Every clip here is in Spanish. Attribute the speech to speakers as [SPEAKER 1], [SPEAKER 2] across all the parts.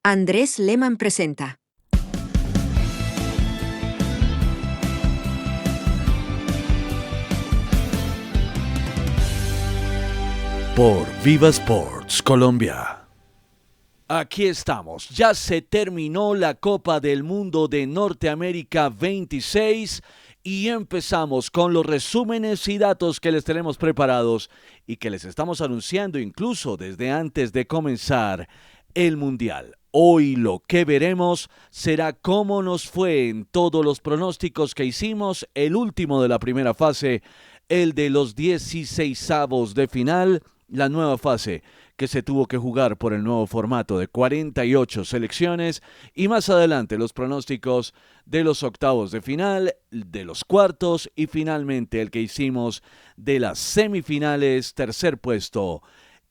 [SPEAKER 1] Andrés Lehmann presenta.
[SPEAKER 2] Por Viva Sports Colombia. Aquí estamos, ya se terminó la Copa del Mundo de Norteamérica 26 y empezamos con los resúmenes y datos que les tenemos preparados y que les estamos anunciando incluso desde antes de comenzar el Mundial. Hoy lo que veremos será cómo nos fue en todos los pronósticos que hicimos, el último de la primera fase, el de los 16avos de final, la nueva fase que se tuvo que jugar por el nuevo formato de 48 selecciones y más adelante los pronósticos de los octavos de final, de los cuartos y finalmente el que hicimos de las semifinales, tercer puesto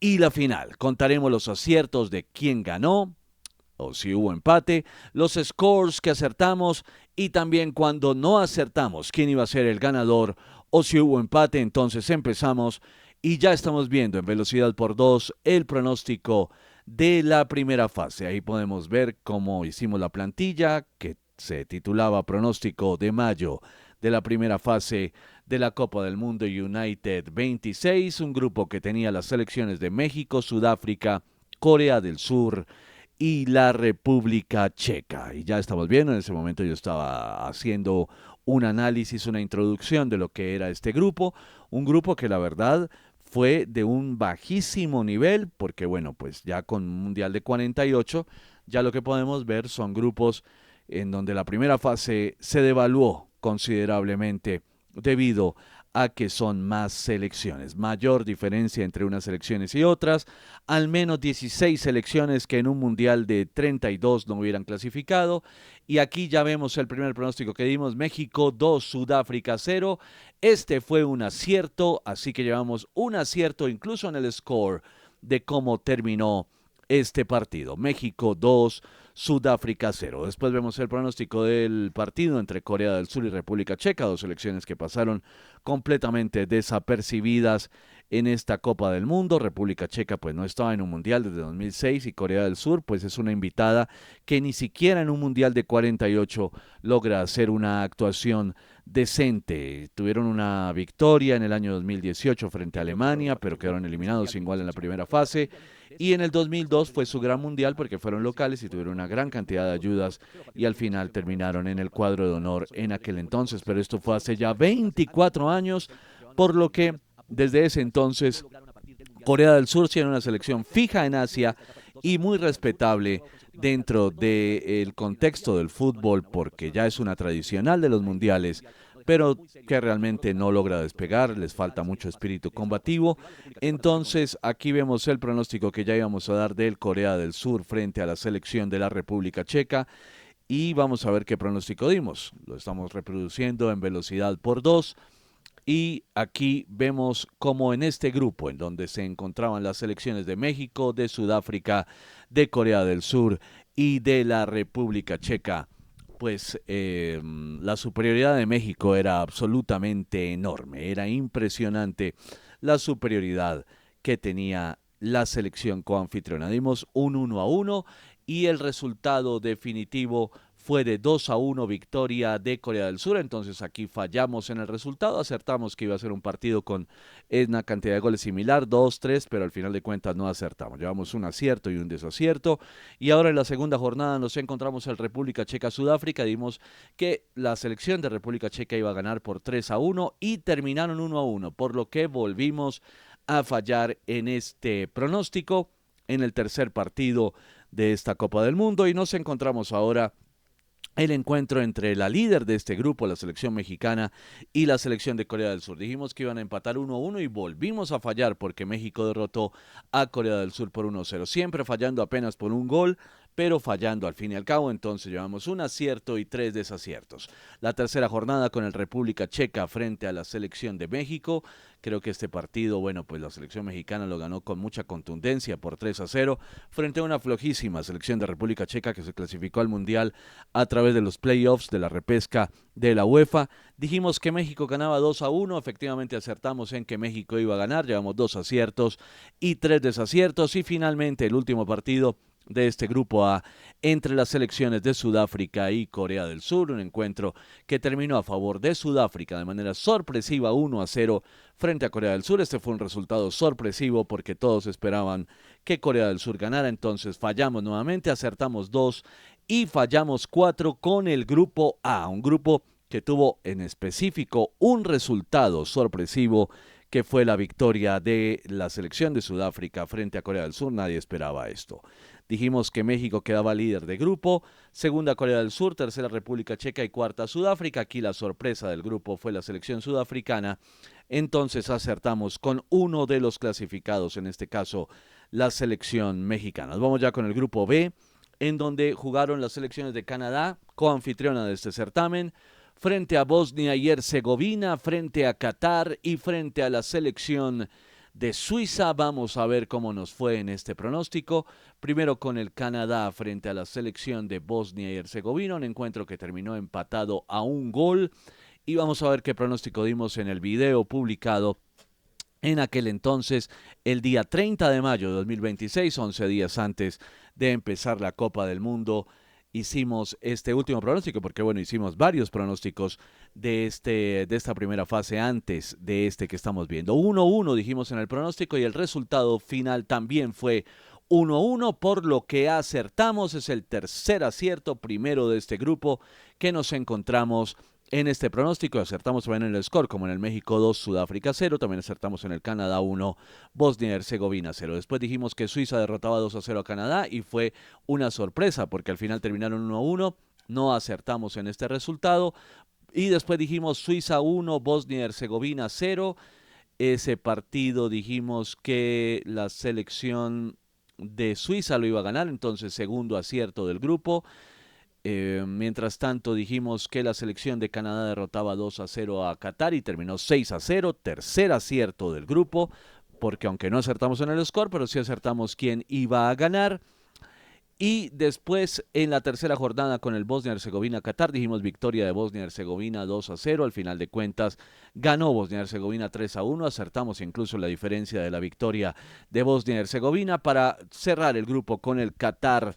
[SPEAKER 2] y la final. Contaremos los aciertos de quién ganó o si hubo empate, los scores que acertamos y también cuando no acertamos quién iba a ser el ganador o si hubo empate. Entonces empezamos y ya estamos viendo en velocidad por 2 el pronóstico de la primera fase. Ahí podemos ver cómo hicimos la plantilla que se titulaba Pronóstico de Mayo de la primera fase de la Copa del Mundo United 26, un grupo que tenía las selecciones de México, Sudáfrica, Corea del Sur y la República Checa. Y ya estamos viendo, en ese momento yo estaba haciendo un análisis, una introducción de lo que era este grupo, un grupo que la verdad fue de un bajísimo nivel, porque bueno, pues ya con un Mundial de 48, ya lo que podemos ver son grupos en donde la primera fase se devaluó considerablemente debido a que son más selecciones, mayor diferencia entre unas selecciones y otras, al menos 16 selecciones que en un mundial de 32 no hubieran clasificado, y aquí ya vemos el primer pronóstico que dimos, México 2, Sudáfrica 0, este fue un acierto, así que llevamos un acierto incluso en el score de cómo terminó este partido, México 2, Sudáfrica 0. Después vemos el pronóstico del partido entre Corea del Sur y República Checa, dos selecciones que pasaron completamente desapercibidas en esta Copa del Mundo. República Checa pues no estaba en un mundial desde 2006 y Corea del Sur pues es una invitada que ni siquiera en un mundial de 48 logra hacer una actuación decente. Tuvieron una victoria en el año 2018 frente a Alemania, pero quedaron eliminados igual en la primera fase. Y en el 2002 fue su gran mundial porque fueron locales y tuvieron una gran cantidad de ayudas y al final terminaron en el cuadro de honor en aquel entonces. Pero esto fue hace ya 24 años, por lo que desde ese entonces Corea del Sur tiene una selección fija en Asia y muy respetable dentro del contexto del fútbol porque ya es una tradicional de los mundiales, pero que realmente no logra despegar, les falta mucho espíritu combativo. Entonces aquí vemos el pronóstico que ya íbamos a dar del Corea del Sur frente a la selección de la República Checa y vamos a ver qué pronóstico dimos. Lo estamos reproduciendo en velocidad por 2. Y aquí vemos cómo en este grupo, en donde se encontraban las selecciones de México, de Sudáfrica, de Corea del Sur y de la República Checa, pues la superioridad de México era absolutamente enorme, era impresionante la superioridad que tenía la selección coanfitriona. Dimos un 1-1 y el resultado definitivo fue de 2-1 victoria de Corea del Sur, entonces aquí fallamos en el resultado, acertamos que iba a ser un partido con una cantidad de goles similar, 2-3, pero al final de cuentas no acertamos, llevamos un acierto y un desacierto, y ahora en la segunda jornada nos encontramos en República Checa-Sudáfrica, dimos que la selección de República Checa iba a ganar por 3-1 y terminaron 1-1, por lo que volvimos a fallar en este pronóstico en el tercer partido de esta Copa del Mundo y nos encontramos ahora el encuentro entre la líder de este grupo, la selección mexicana, y la selección de Corea del Sur. Dijimos que iban a empatar 1-1 y volvimos a fallar porque México derrotó a Corea del Sur por 1-0. Siempre fallando apenas por un gol, pero fallando al fin y al cabo. Entonces llevamos un acierto y 3 desaciertos. La tercera jornada con el República Checa frente a la selección de México. Creo que este partido, bueno, pues la selección mexicana lo ganó con mucha contundencia por 3-0 frente a una flojísima selección de República Checa que se clasificó al Mundial a través de los playoffs de la repesca de la UEFA. Dijimos que México ganaba 2-1, efectivamente acertamos en que México iba a ganar, llevamos 2 aciertos y 3 desaciertos y finalmente el último partido de este grupo A entre las selecciones de Sudáfrica y Corea del Sur, un encuentro que terminó a favor de Sudáfrica de manera sorpresiva 1-0 frente a Corea del Sur. Este fue un resultado sorpresivo porque todos esperaban que Corea del Sur ganara, entonces fallamos nuevamente, acertamos 2 y fallamos 4 con el grupo A, un grupo que tuvo en específico un resultado sorpresivo que fue la victoria de la selección de Sudáfrica frente a Corea del Sur. Nadie esperaba esto. Dijimos que México quedaba líder de grupo, segunda Corea del Sur, tercera República Checa y cuarta Sudáfrica. Aquí la sorpresa del grupo fue la selección sudafricana. Entonces acertamos con uno de los clasificados, en este caso la selección mexicana. Nos vamos ya con el grupo B, en donde jugaron las selecciones de Canadá, coanfitriona de este certamen, frente a Bosnia y Herzegovina, frente a Qatar y frente a la selección de Suiza. Vamos a ver cómo nos fue en este pronóstico. Primero con el Canadá frente a la selección de Bosnia y Herzegovina, un encuentro que terminó empatado a un gol. Y vamos a ver qué pronóstico dimos en el video publicado en aquel entonces, el día 30 de mayo de 2026, 11 días antes de empezar la Copa del Mundo. Hicimos este último pronóstico porque, bueno, hicimos varios pronósticos de esta primera fase antes de este que estamos viendo. 1-1 dijimos en el pronóstico y el resultado final también fue 1-1, por lo que acertamos. Es el tercer acierto, primero de este grupo que nos encontramos en este pronóstico. Acertamos también en el score, como en el México 2, Sudáfrica 0. También acertamos en el Canadá 1, Bosnia y Herzegovina 0. Después dijimos que Suiza derrotaba 2-0 a Canadá y fue una sorpresa porque al final terminaron 1-1. No acertamos en este resultado. Y después dijimos Suiza 1, Bosnia y Herzegovina 0. Ese partido dijimos que la selección de Suiza lo iba a ganar, entonces segundo acierto del grupo. Mientras tanto dijimos que la selección de Canadá derrotaba 2-0 a Qatar y terminó 6-0, tercer acierto del grupo, porque aunque no acertamos en el score, pero sí acertamos quién iba a ganar. Y después en la tercera jornada con el Bosnia-Herzegovina-Qatar dijimos victoria de Bosnia-Herzegovina 2-0, al final de cuentas ganó Bosnia-Herzegovina 3-1, acertamos incluso la diferencia de la victoria de Bosnia-Herzegovina para cerrar el grupo con el Qatar,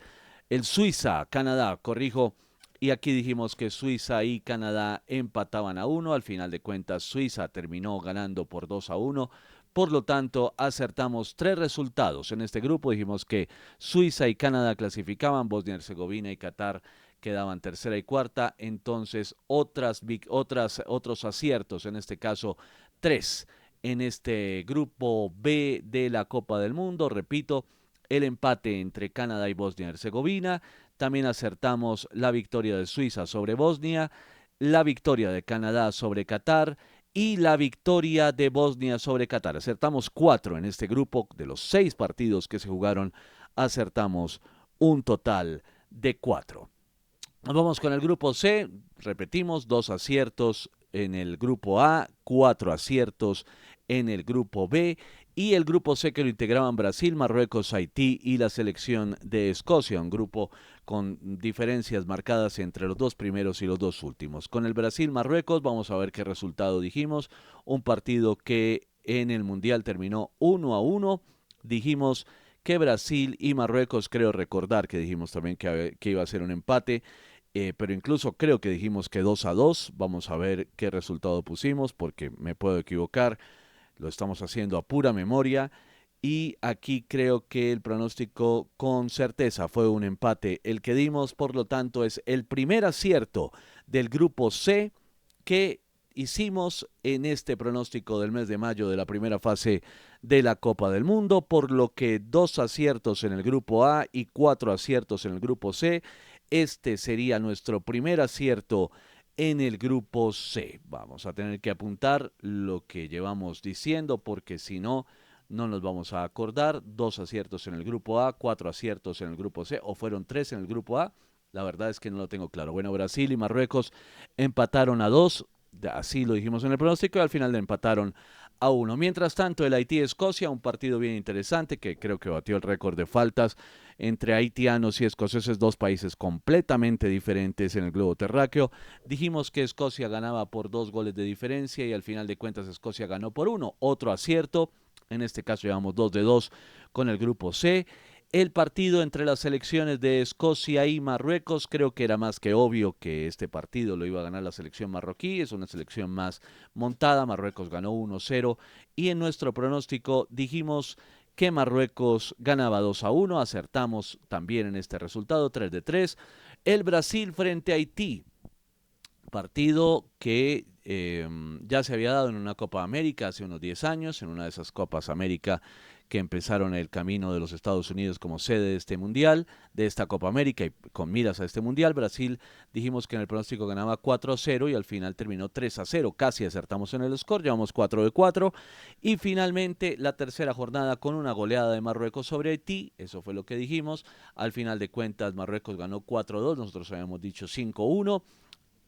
[SPEAKER 2] el Suiza, Canadá, corrijo, y aquí dijimos que Suiza y Canadá empataban a 1, al final de cuentas Suiza terminó ganando por 2-1, por lo tanto acertamos 3 resultados en este grupo. Dijimos que Suiza y Canadá clasificaban, Bosnia-Herzegovina y Qatar quedaban tercera y cuarta, entonces otros aciertos, en este caso 3 en este grupo B de la Copa del Mundo, repito, el empate entre Canadá y Bosnia-Herzegovina. También acertamos la victoria de Suiza sobre Bosnia, la victoria de Canadá sobre Qatar y la victoria de Bosnia sobre Qatar. Acertamos 4 en este grupo. De los 6 partidos que se jugaron, acertamos un total de 4. Nos vamos con el grupo C. Repetimos, 2 aciertos en el grupo A, 4 aciertos en el grupo B. Y el grupo C que lo integraban Brasil, Marruecos, Haití y la selección de Escocia, un grupo con diferencias marcadas entre los 2 primeros y los 2 últimos. Con el Brasil-Marruecos vamos a ver qué resultado dijimos, un partido que en el Mundial terminó 1-1, dijimos que Brasil y Marruecos, creo recordar que dijimos también que iba a ser un empate, pero incluso creo que dijimos que 2-2, vamos a ver qué resultado pusimos porque me puedo equivocar. Lo estamos haciendo a pura memoria y aquí creo que el pronóstico con certeza fue un empate. El que dimos, por lo tanto, es el primer acierto del grupo C que hicimos en este pronóstico del mes de mayo de la primera fase de la Copa del Mundo, por lo que 2 aciertos en el grupo A y 4 aciertos en el grupo C. Este sería nuestro primer acierto en el grupo C. Vamos a tener que apuntar lo que llevamos diciendo porque si no, no nos vamos a acordar. 2 aciertos en el grupo A, 4 aciertos en el grupo C, o fueron 3 en el grupo A. La verdad es que no lo tengo claro. Bueno, Brasil y Marruecos empataron a 2, así lo dijimos en el pronóstico, y al final le empataron a 1. Mientras tanto, el Haití-Escocia, un partido bien interesante que creo que batió el récord de faltas entre haitianos y escoceses, 2 países completamente diferentes en el globo terráqueo. Dijimos que Escocia ganaba por 2 goles de diferencia y al final de cuentas Escocia ganó por 1. Otro acierto, en este caso llevamos 2 de 2 con el grupo C. El partido entre las selecciones de Escocia y Marruecos, creo que era más que obvio que este partido lo iba a ganar la selección marroquí, es una selección más montada, Marruecos ganó 1-0 y en nuestro pronóstico dijimos que Marruecos ganaba 2-1, acertamos también en este resultado, 3-3. El Brasil frente a Haití, partido que ya se había dado en una Copa América hace unos 10 años, en una de esas Copas América que empezaron el camino de los Estados Unidos como sede de este mundial, de esta Copa América y con miras a este mundial. Brasil dijimos que en el pronóstico ganaba 4-0 y al final terminó 3-0, casi acertamos en el score, llevamos 4-4 y finalmente la tercera jornada con una goleada de Marruecos sobre Haití, eso fue lo que dijimos, al final de cuentas Marruecos ganó 4-2, nosotros habíamos dicho 5-1,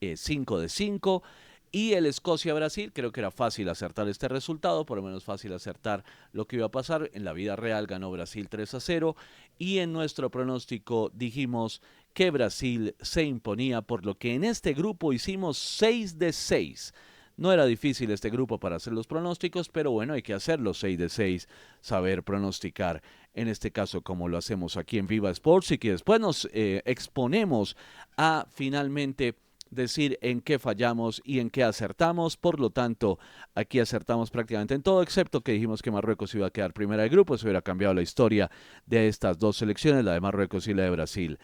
[SPEAKER 2] 5-5, y el Escocia-Brasil, creo que era fácil acertar este resultado, por lo menos fácil acertar lo que iba a pasar. En la vida real ganó Brasil 3-0 y en nuestro pronóstico dijimos que Brasil se imponía, por lo que en este grupo hicimos 6-6. No era difícil este grupo para hacer los pronósticos, pero bueno, hay que hacerlo 6-6, saber pronosticar, en este caso como lo hacemos aquí en Viva Sports, y que después nos exponemos a finalmente decir en qué fallamos y en qué acertamos. Por lo tanto, aquí acertamos prácticamente en todo, excepto que dijimos que Marruecos iba a quedar primera de grupo. Eso hubiera cambiado la historia de estas dos selecciones, la de Marruecos y la de Brasil,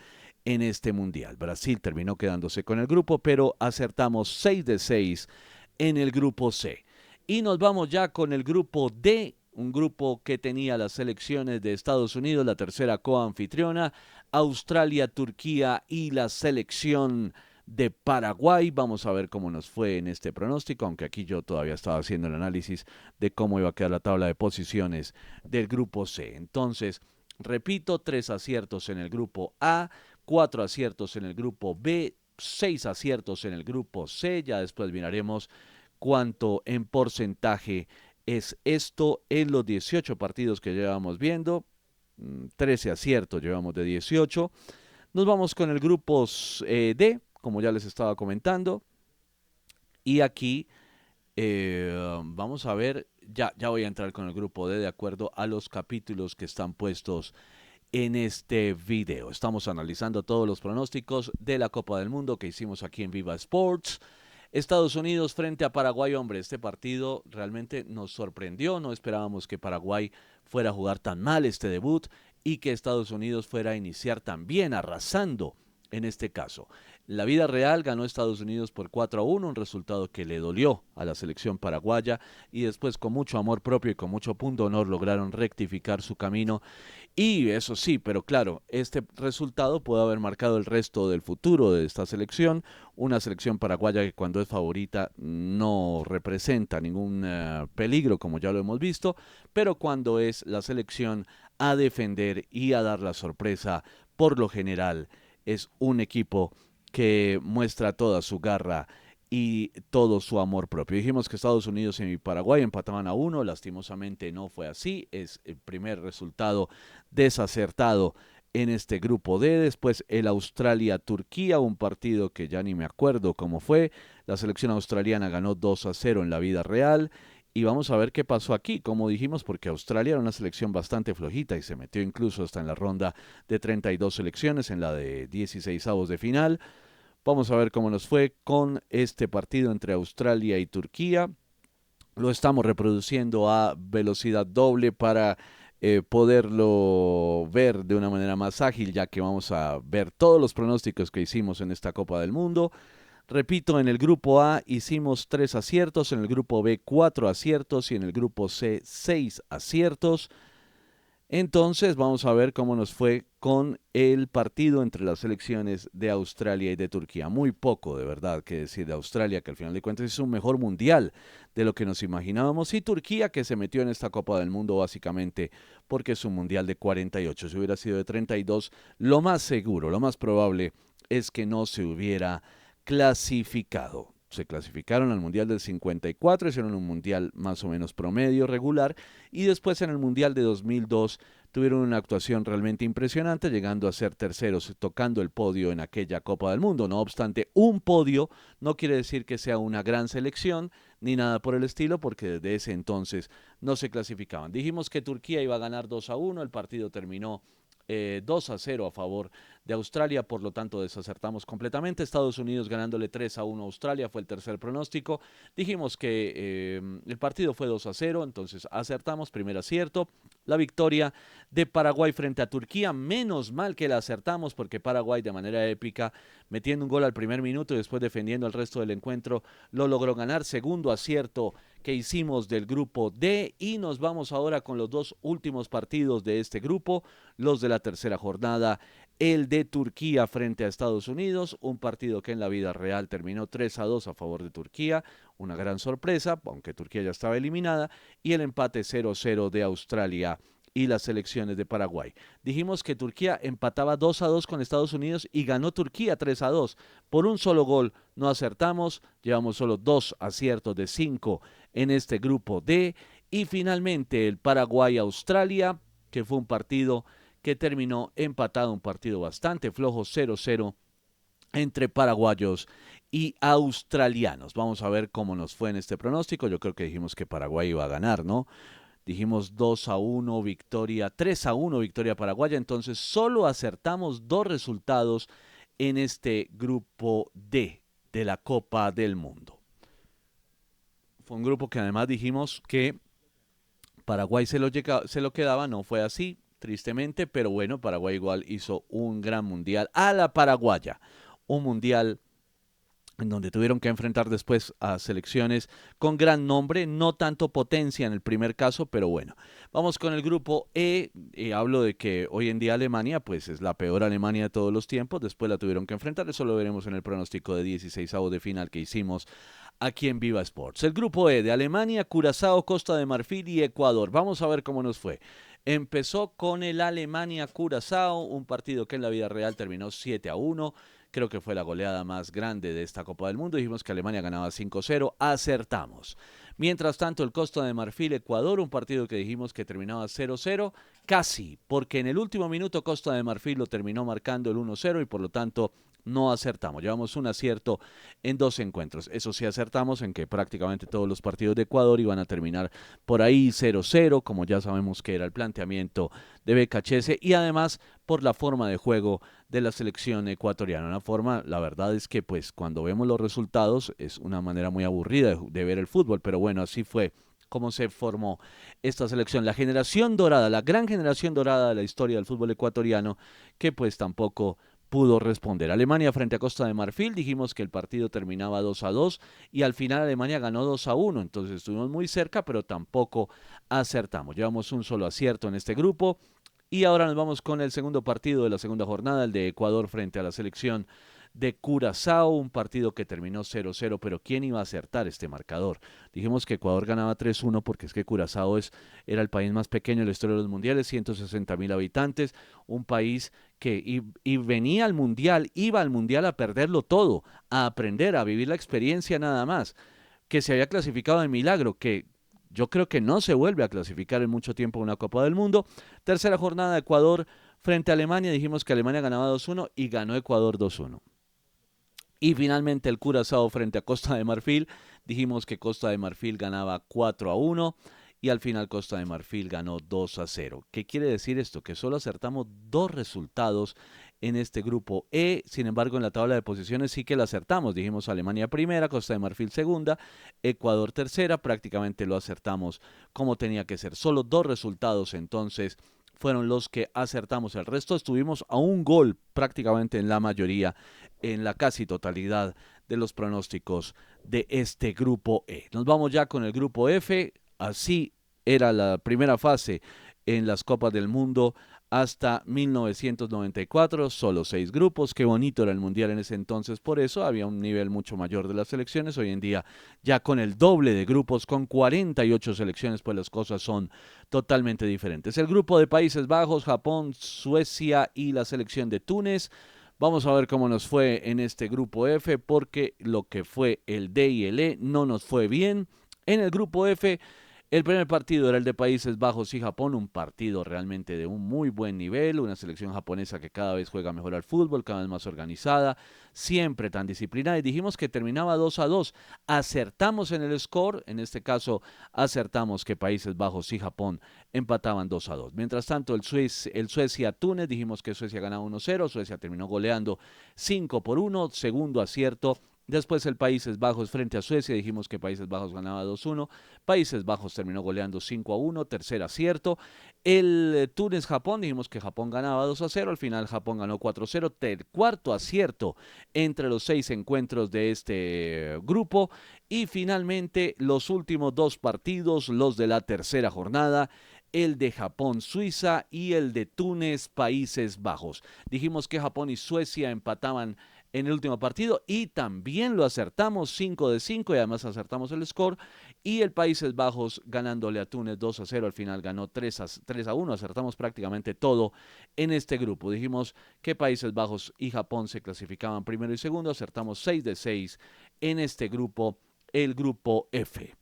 [SPEAKER 2] en este mundial. Brasil terminó quedándose con el grupo, pero acertamos 6-6 en el grupo C. Y nos vamos ya con el grupo D, un grupo que tenía las selecciones de Estados Unidos, la tercera coanfitriona, Australia, Turquía y la selección de Paraguay. Vamos a ver cómo nos fue en este pronóstico, aunque aquí yo todavía estaba haciendo el análisis de cómo iba a quedar la tabla de posiciones del grupo C. Entonces, repito, 3 aciertos en el grupo A, 4 aciertos en el grupo B, 6 aciertos en el grupo C. Ya después miraremos cuánto en porcentaje es esto en los 18 partidos que llevamos viendo. 13 aciertos llevamos de 18. Nos vamos con el grupo D, como ya les estaba comentando. Y aquí vamos a ver, ya voy a entrar con el grupo D de acuerdo a los capítulos que están puestos en este video. Estamos analizando todos los pronósticos de la Copa del Mundo que hicimos aquí en Viva Sports. Estados Unidos frente a Paraguay, hombre, este partido realmente nos sorprendió, no esperábamos que Paraguay fuera a jugar tan mal este debut y que Estados Unidos fuera a iniciar tan bien, arrasando en este caso. La vida real ganó Estados Unidos por 4-1, un resultado que le dolió a la selección paraguaya y después con mucho amor propio y con mucho punto honor lograron rectificar su camino. Y eso sí, pero claro, este resultado puede haber marcado el resto del futuro de esta selección, una selección paraguaya que cuando es favorita no representa ningún peligro, como ya lo hemos visto, pero cuando es la selección a defender y a dar la sorpresa, por lo general es un equipo que muestra toda su garra y todo su amor propio. Dijimos que Estados Unidos y Paraguay empataban a 1, lastimosamente no fue así, es el primer resultado desacertado en este grupo D. Después el Australia-Turquía, un partido que ya ni me acuerdo cómo fue. La selección australiana ganó 2-0 en la vida real. Y vamos a ver qué pasó aquí, como dijimos, porque Australia era una selección bastante flojita y se metió incluso hasta en la ronda de 32 selecciones, en la de 16avos de final. Vamos a ver cómo nos fue con este partido entre Australia y Turquía. Lo estamos reproduciendo a velocidad doble para poderlo ver de una manera más ágil, ya que vamos a ver todos los pronósticos que hicimos en esta Copa del Mundo. Repito, en el grupo A hicimos 3 aciertos, en el grupo B 4 aciertos y en el grupo C 6 aciertos. Entonces vamos a ver cómo nos fue con el partido entre las selecciones de Australia y de Turquía. Muy poco, de verdad, que decir de Australia, que al final de cuentas es un mejor mundial de lo que nos imaginábamos, y Turquía, que se metió en esta Copa del Mundo básicamente porque es un mundial de 48. Si hubiera sido de 32, lo más seguro, lo más probable es que no se hubiera clasificado. Se clasificaron al Mundial del 54, hicieron un Mundial más o menos promedio, regular, y después en el Mundial de 2002 tuvieron una actuación realmente impresionante, llegando a ser terceros, tocando el podio en aquella Copa del Mundo. No obstante, un podio no quiere decir que sea una gran selección, ni nada por el estilo, porque desde ese entonces no se clasificaban. Dijimos que Turquía iba a ganar 2-1, el partido terminó 2-0 a favor de Australia, por lo tanto desacertamos completamente. Estados Unidos ganándole 3-1 a Australia fue el tercer pronóstico. Dijimos que el partido fue 2-0, entonces acertamos, primer acierto. La victoria de Paraguay frente a Turquía, menos mal que la acertamos porque Paraguay de manera épica, metiendo un gol al primer minuto y después defendiendo el resto del encuentro, lo logró ganar. Segundo acierto que hicimos del grupo D, y nos vamos ahora con los dos últimos partidos de este grupo, los de la tercera jornada. El de Turquía frente a Estados Unidos, un partido que en la vida real terminó 3-2 a favor de Turquía, una gran sorpresa, aunque Turquía ya estaba eliminada, y el empate 0-0 de Australia y las selecciones de Paraguay. Dijimos que Turquía empataba 2-2 con Estados Unidos y ganó Turquía 3-2. Por un solo gol no acertamos, llevamos solo 2 aciertos de 5 en este grupo D. Y finalmente el Paraguay-Australia, que fue un partido que terminó empatado, un partido bastante flojo, 0-0 entre paraguayos y australianos. Vamos a ver cómo nos fue en este pronóstico. Yo creo que dijimos que Paraguay iba a ganar, ¿no? Dijimos 2-1 victoria, 3-1 victoria paraguaya, entonces solo acertamos dos resultados en este grupo D de la Copa del Mundo. Fue un grupo que además dijimos que Paraguay se lo quedaba, no fue así, tristemente, pero bueno, Paraguay igual hizo un gran mundial a la paraguaya, un mundial en donde tuvieron que enfrentar después a selecciones con gran nombre, no tanto potencia en el primer caso, pero bueno. Vamos con el grupo E, hablo de que hoy en día Alemania, pues es la peor Alemania de todos los tiempos, después la tuvieron que enfrentar, eso lo veremos en el pronóstico de 16avos de final que hicimos aquí en Viva Sports. El grupo E de Alemania, Curazao, Costa de Marfil y Ecuador. Vamos a ver cómo nos fue. Empezó con el Alemania-Curazao, un partido que en la vida real terminó 7-1. Creo que fue la goleada más grande de esta Copa del Mundo. Dijimos que Alemania ganaba 5-0. Acertamos. Mientras tanto, el Costa de Marfil-Ecuador, un partido que dijimos que terminaba 0-0. Casi, porque en el último minuto Costa de Marfil lo terminó marcando el 1-0 y por lo tanto no acertamos. Llevamos un acierto en 2 encuentros. Eso sí acertamos en que prácticamente todos los partidos de Ecuador iban a terminar por ahí 0-0, como ya sabemos que era el planteamiento de Becachese, y además por la forma de juego de la selección ecuatoriana. Una forma, la verdad es que pues cuando vemos los resultados es una manera muy aburrida de ver el fútbol, pero bueno, así fue cómo se formó esta selección. La generación dorada, la gran generación dorada de la historia del fútbol ecuatoriano, que pues tampoco pudo responder. Alemania frente a Costa de Marfil, dijimos que el partido terminaba 2-2 y al final Alemania ganó 2-1, entonces estuvimos muy cerca, pero tampoco acertamos. Llevamos un solo acierto en este grupo. Y ahora nos vamos con el segundo partido de la segunda jornada, el de Ecuador frente a la selección de Curazao, un partido que terminó 0-0, pero ¿quién iba a acertar este marcador? Dijimos que Ecuador ganaba 3-1 porque es que Curazao era el país más pequeño de la historia de los mundiales, 160,000 habitantes, un país que venía al mundial, iba al mundial a perderlo todo, a aprender, a vivir la experiencia nada más, que se había clasificado de milagro, que yo creo que no se vuelve a clasificar en mucho tiempo una Copa del Mundo. Tercera jornada de Ecuador frente a Alemania. Dijimos que Alemania ganaba 2-1 y ganó Ecuador 2-1. Y finalmente el Curazao frente a Costa de Marfil. Dijimos que Costa de Marfil ganaba 4-1 y al final Costa de Marfil ganó 2-0. ¿Qué quiere decir esto? Que solo acertamos dos resultados en este grupo E. Sin embargo, en la tabla de posiciones sí que la acertamos. Dijimos Alemania primera, Costa de Marfil segunda, Ecuador tercera. Prácticamente lo acertamos como tenía que ser. Solo dos resultados entonces fueron los que acertamos. El resto estuvimos a un gol prácticamente en la mayoría, en la casi totalidad de los pronósticos de este grupo E. Nos vamos ya con el grupo F. Así era la primera fase en las Copas del Mundo hasta 1994, solo 6 grupos. Qué bonito era el Mundial en ese entonces, por eso había un nivel mucho mayor de las selecciones. Hoy en día ya con el doble de grupos, con 48 selecciones, pues las cosas son totalmente diferentes. El grupo de Países Bajos, Japón, Suecia y la selección de Túnez. Vamos a ver cómo nos fue en este grupo F, porque lo que fue el D y el E no nos fue bien. En el grupo F, El primer partido era el de Países Bajos y Japón, un partido realmente de un muy buen nivel, una selección japonesa que cada vez juega mejor al fútbol, cada vez más organizada, siempre tan disciplinada, y dijimos que terminaba 2-2. Acertamos en el score, en este caso acertamos que Países Bajos y Japón empataban 2-2. Mientras tanto, el Suecia-Túnez, dijimos que Suecia ganaba 1-0, Suecia terminó goleando 5-1, segundo acierto. Después el Países Bajos frente a Suecia, dijimos que Países Bajos ganaba 2-1, Países Bajos terminó goleando 5-1, tercer acierto. El Túnez-Japón, dijimos que Japón ganaba 2-0, al final Japón ganó 4-0, cuarto acierto entre los 6 encuentros de este grupo. Y finalmente los últimos 2 partidos, los de la tercera jornada, el de Japón-Suiza y el de Túnez-Países Bajos. Dijimos que Japón y Suecia empataban en el último partido y también lo acertamos, 5 de 5, y además acertamos el score, y el Países Bajos ganándole a Túnez 2-0, al final ganó 3-1, acertamos prácticamente todo en este grupo. Dijimos que Países Bajos y Japón se clasificaban primero y segundo, acertamos 6 de 6 en este grupo, el grupo F.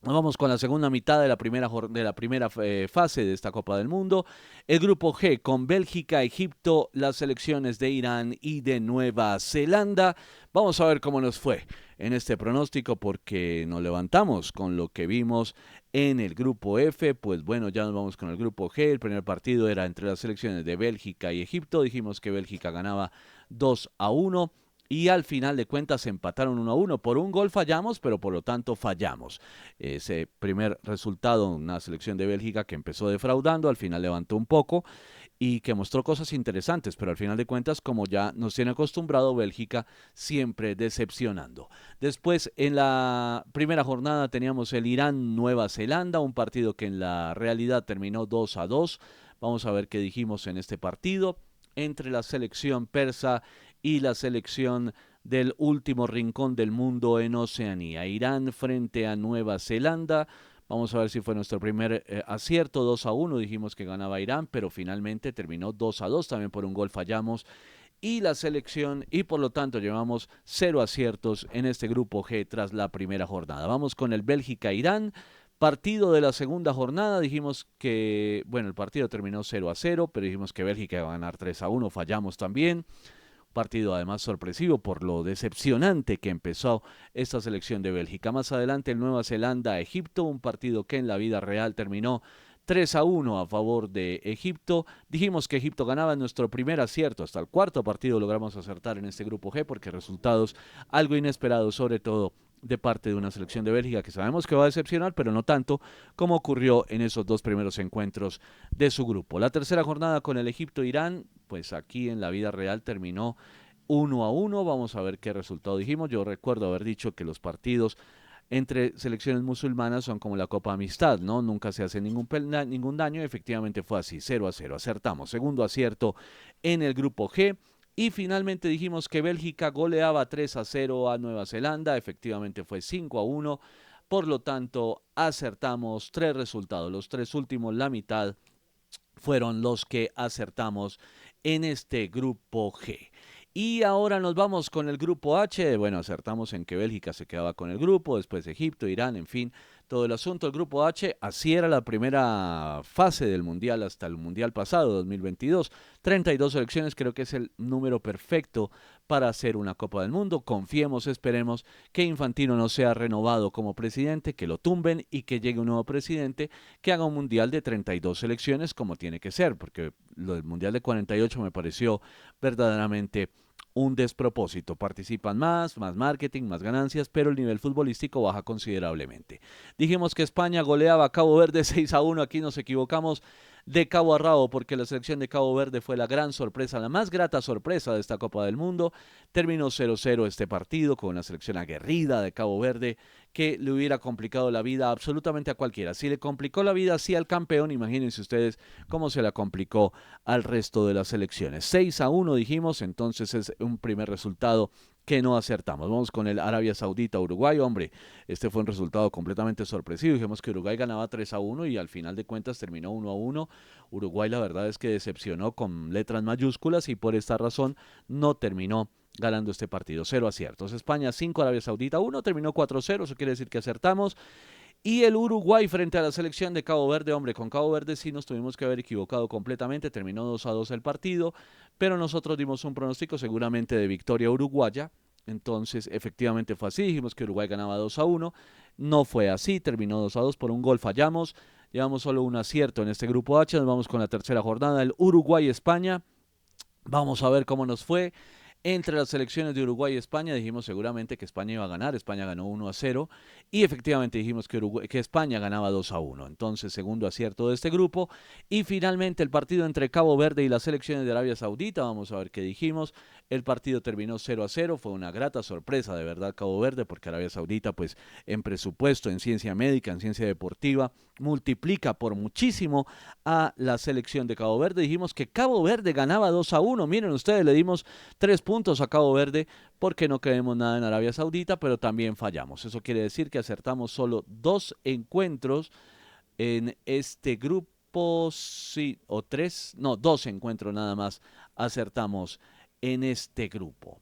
[SPEAKER 2] Nos vamos con la segunda mitad de la primera fase de esta Copa del Mundo. El grupo G con Bélgica, Egipto, las selecciones de Irán y de Nueva Zelanda. Vamos a ver cómo nos fue en este pronóstico porque nos levantamos con lo que vimos en el grupo F. Pues bueno, ya nos vamos con el grupo G. El primer partido era entre las selecciones de Bélgica y Egipto. Dijimos que Bélgica ganaba 2-1. Y al final de cuentas empataron 1-1. Por un gol fallamos, pero por lo tanto fallamos. Ese primer resultado, una selección de Bélgica que empezó defraudando, al final levantó un poco y que mostró cosas interesantes, pero al final de cuentas, como ya nos tiene acostumbrado, Bélgica siempre decepcionando. Después, en la primera jornada teníamos el Irán-Nueva Zelanda, un partido que en la realidad terminó 2-2. Vamos a ver qué dijimos en este partido entre la selección persa y la selección del último rincón del mundo en Oceanía. Irán frente a Nueva Zelanda. Vamos a ver si fue nuestro primer acierto, 2-1. Dijimos que ganaba Irán, pero finalmente terminó 2-2. También por un gol fallamos. Y la selección, y por lo tanto llevamos 0 aciertos en este grupo G tras la primera jornada. Vamos con el Bélgica-Irán. Partido de la segunda jornada, dijimos que, bueno, el partido terminó 0-0, pero dijimos que Bélgica iba a ganar 3-1, fallamos también. Partido además sorpresivo por lo decepcionante que empezó esta selección de Bélgica. Más adelante el Nueva Zelanda-Egipto, un partido que en la vida real terminó 3-1 a favor de Egipto. Dijimos que Egipto ganaba en nuestro primer acierto. Hasta el cuarto partido logramos acertar en este grupo G porque resultados algo inesperados, sobre todo de parte de una selección de Bélgica que sabemos que va a decepcionar, pero no tanto como ocurrió en esos 2 primeros encuentros de su grupo. La tercera jornada con el Egipto-Irán, pues aquí en la vida real terminó 1-1. Vamos a ver qué resultado dijimos. Yo recuerdo haber dicho que los partidos entre selecciones musulmanas son como la Copa Amistad, ¿no? Nunca se hace ningún daño. Efectivamente fue así, 0-0. Acertamos. Segundo acierto en el grupo G. Y finalmente dijimos que Bélgica goleaba 3-0 a Nueva Zelanda. Efectivamente fue 5-1. Por lo tanto, acertamos 3 resultados. Los 3 últimos, la mitad, fueron los que acertamos en este grupo G. Y ahora nos vamos con el grupo H. Bueno, acertamos en que Bélgica se quedaba con el grupo, después Egipto, Irán, en fin, todo el asunto. El grupo H, así era la primera fase del Mundial hasta el Mundial pasado, 2022. 32 selecciones, creo que es el número perfecto para hacer una Copa del Mundo. Confiemos, esperemos que Infantino no sea renovado como presidente, que lo tumben y que llegue un nuevo presidente que haga un Mundial de 32 selecciones como tiene que ser, porque lo del Mundial de 48 me pareció verdaderamente un despropósito. Participan más marketing, más ganancias, pero el nivel futbolístico baja considerablemente. Dijimos que España goleaba a Cabo Verde 6-1, aquí nos equivocamos de cabo a rabo porque la selección de Cabo Verde fue la gran sorpresa, la más grata sorpresa de esta Copa del Mundo. Terminó 0-0 este partido con una selección aguerrida de Cabo Verde que le hubiera complicado la vida absolutamente a cualquiera. Si le complicó la vida así al campeón, imagínense ustedes cómo se la complicó al resto de las selecciones. 6-1 dijimos, entonces es un primer resultado que no acertamos. Vamos con el Arabia Saudita-Uruguay. Hombre, este fue un resultado completamente sorpresivo. Dijimos que Uruguay ganaba 3-1 y al final de cuentas terminó 1-1. Uruguay la verdad es que decepcionó con letras mayúsculas y por esta razón no terminó ganando este partido. 0 aciertos. España 5, Arabia Saudita 1, terminó 4-0, eso quiere decir que acertamos. Y el Uruguay frente a la selección de Cabo Verde, hombre, con Cabo Verde sí nos tuvimos que haber equivocado completamente, terminó 2-2 el partido, pero nosotros dimos un pronóstico seguramente de victoria uruguaya, entonces efectivamente fue así, dijimos que Uruguay ganaba 2-1, no fue así, terminó 2-2 por un gol, fallamos, llevamos solo un acierto en este grupo H, nos vamos con la tercera jornada, el Uruguay-España, vamos a ver cómo nos fue. Entre las selecciones de Uruguay y España dijimos seguramente que España iba a ganar, España ganó 1-0 y efectivamente dijimos que España ganaba 2-1. Entonces, segundo acierto de este grupo. Y finalmente el partido entre Cabo Verde y las selecciones de Arabia Saudita, vamos a ver qué dijimos. El partido terminó 0-0, fue una grata sorpresa de verdad Cabo Verde, porque Arabia Saudita pues en presupuesto, en ciencia médica, en ciencia deportiva, multiplica por muchísimo a la selección de Cabo Verde. Dijimos que Cabo Verde ganaba 2-1, miren ustedes, le dimos 3 puntos a Cabo Verde porque no creemos nada en Arabia Saudita, pero también fallamos. Eso quiere decir que acertamos solo 2 encuentros en este grupo, sí, o 3, no, 2 encuentros nada más acertamos en este grupo.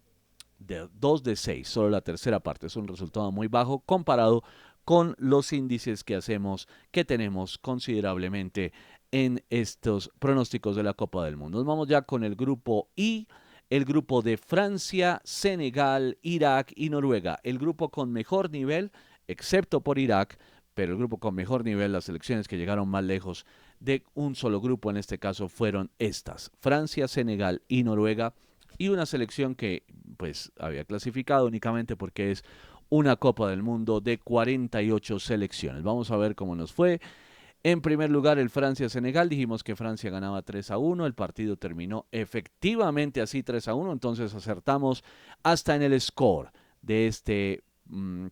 [SPEAKER 2] De 2 de 6, solo la tercera parte. Es un resultado muy bajo comparado con los índices que hacemos, que tenemos considerablemente en estos pronósticos de la Copa del Mundo. Nos vamos ya con el grupo I, el grupo de Francia, Senegal, Irak y Noruega. El grupo con mejor nivel, excepto por Irak, pero el grupo con mejor nivel, las selecciones que llegaron más lejos de un solo grupo en este caso fueron estas: Francia, Senegal y Noruega, y una selección que pues había clasificado únicamente porque es una Copa del Mundo de 48 selecciones. Vamos a ver cómo nos fue. En primer lugar, el Francia-Senegal. Dijimos que Francia ganaba 3-1. El partido terminó efectivamente así 3-1. Entonces acertamos hasta en el score de este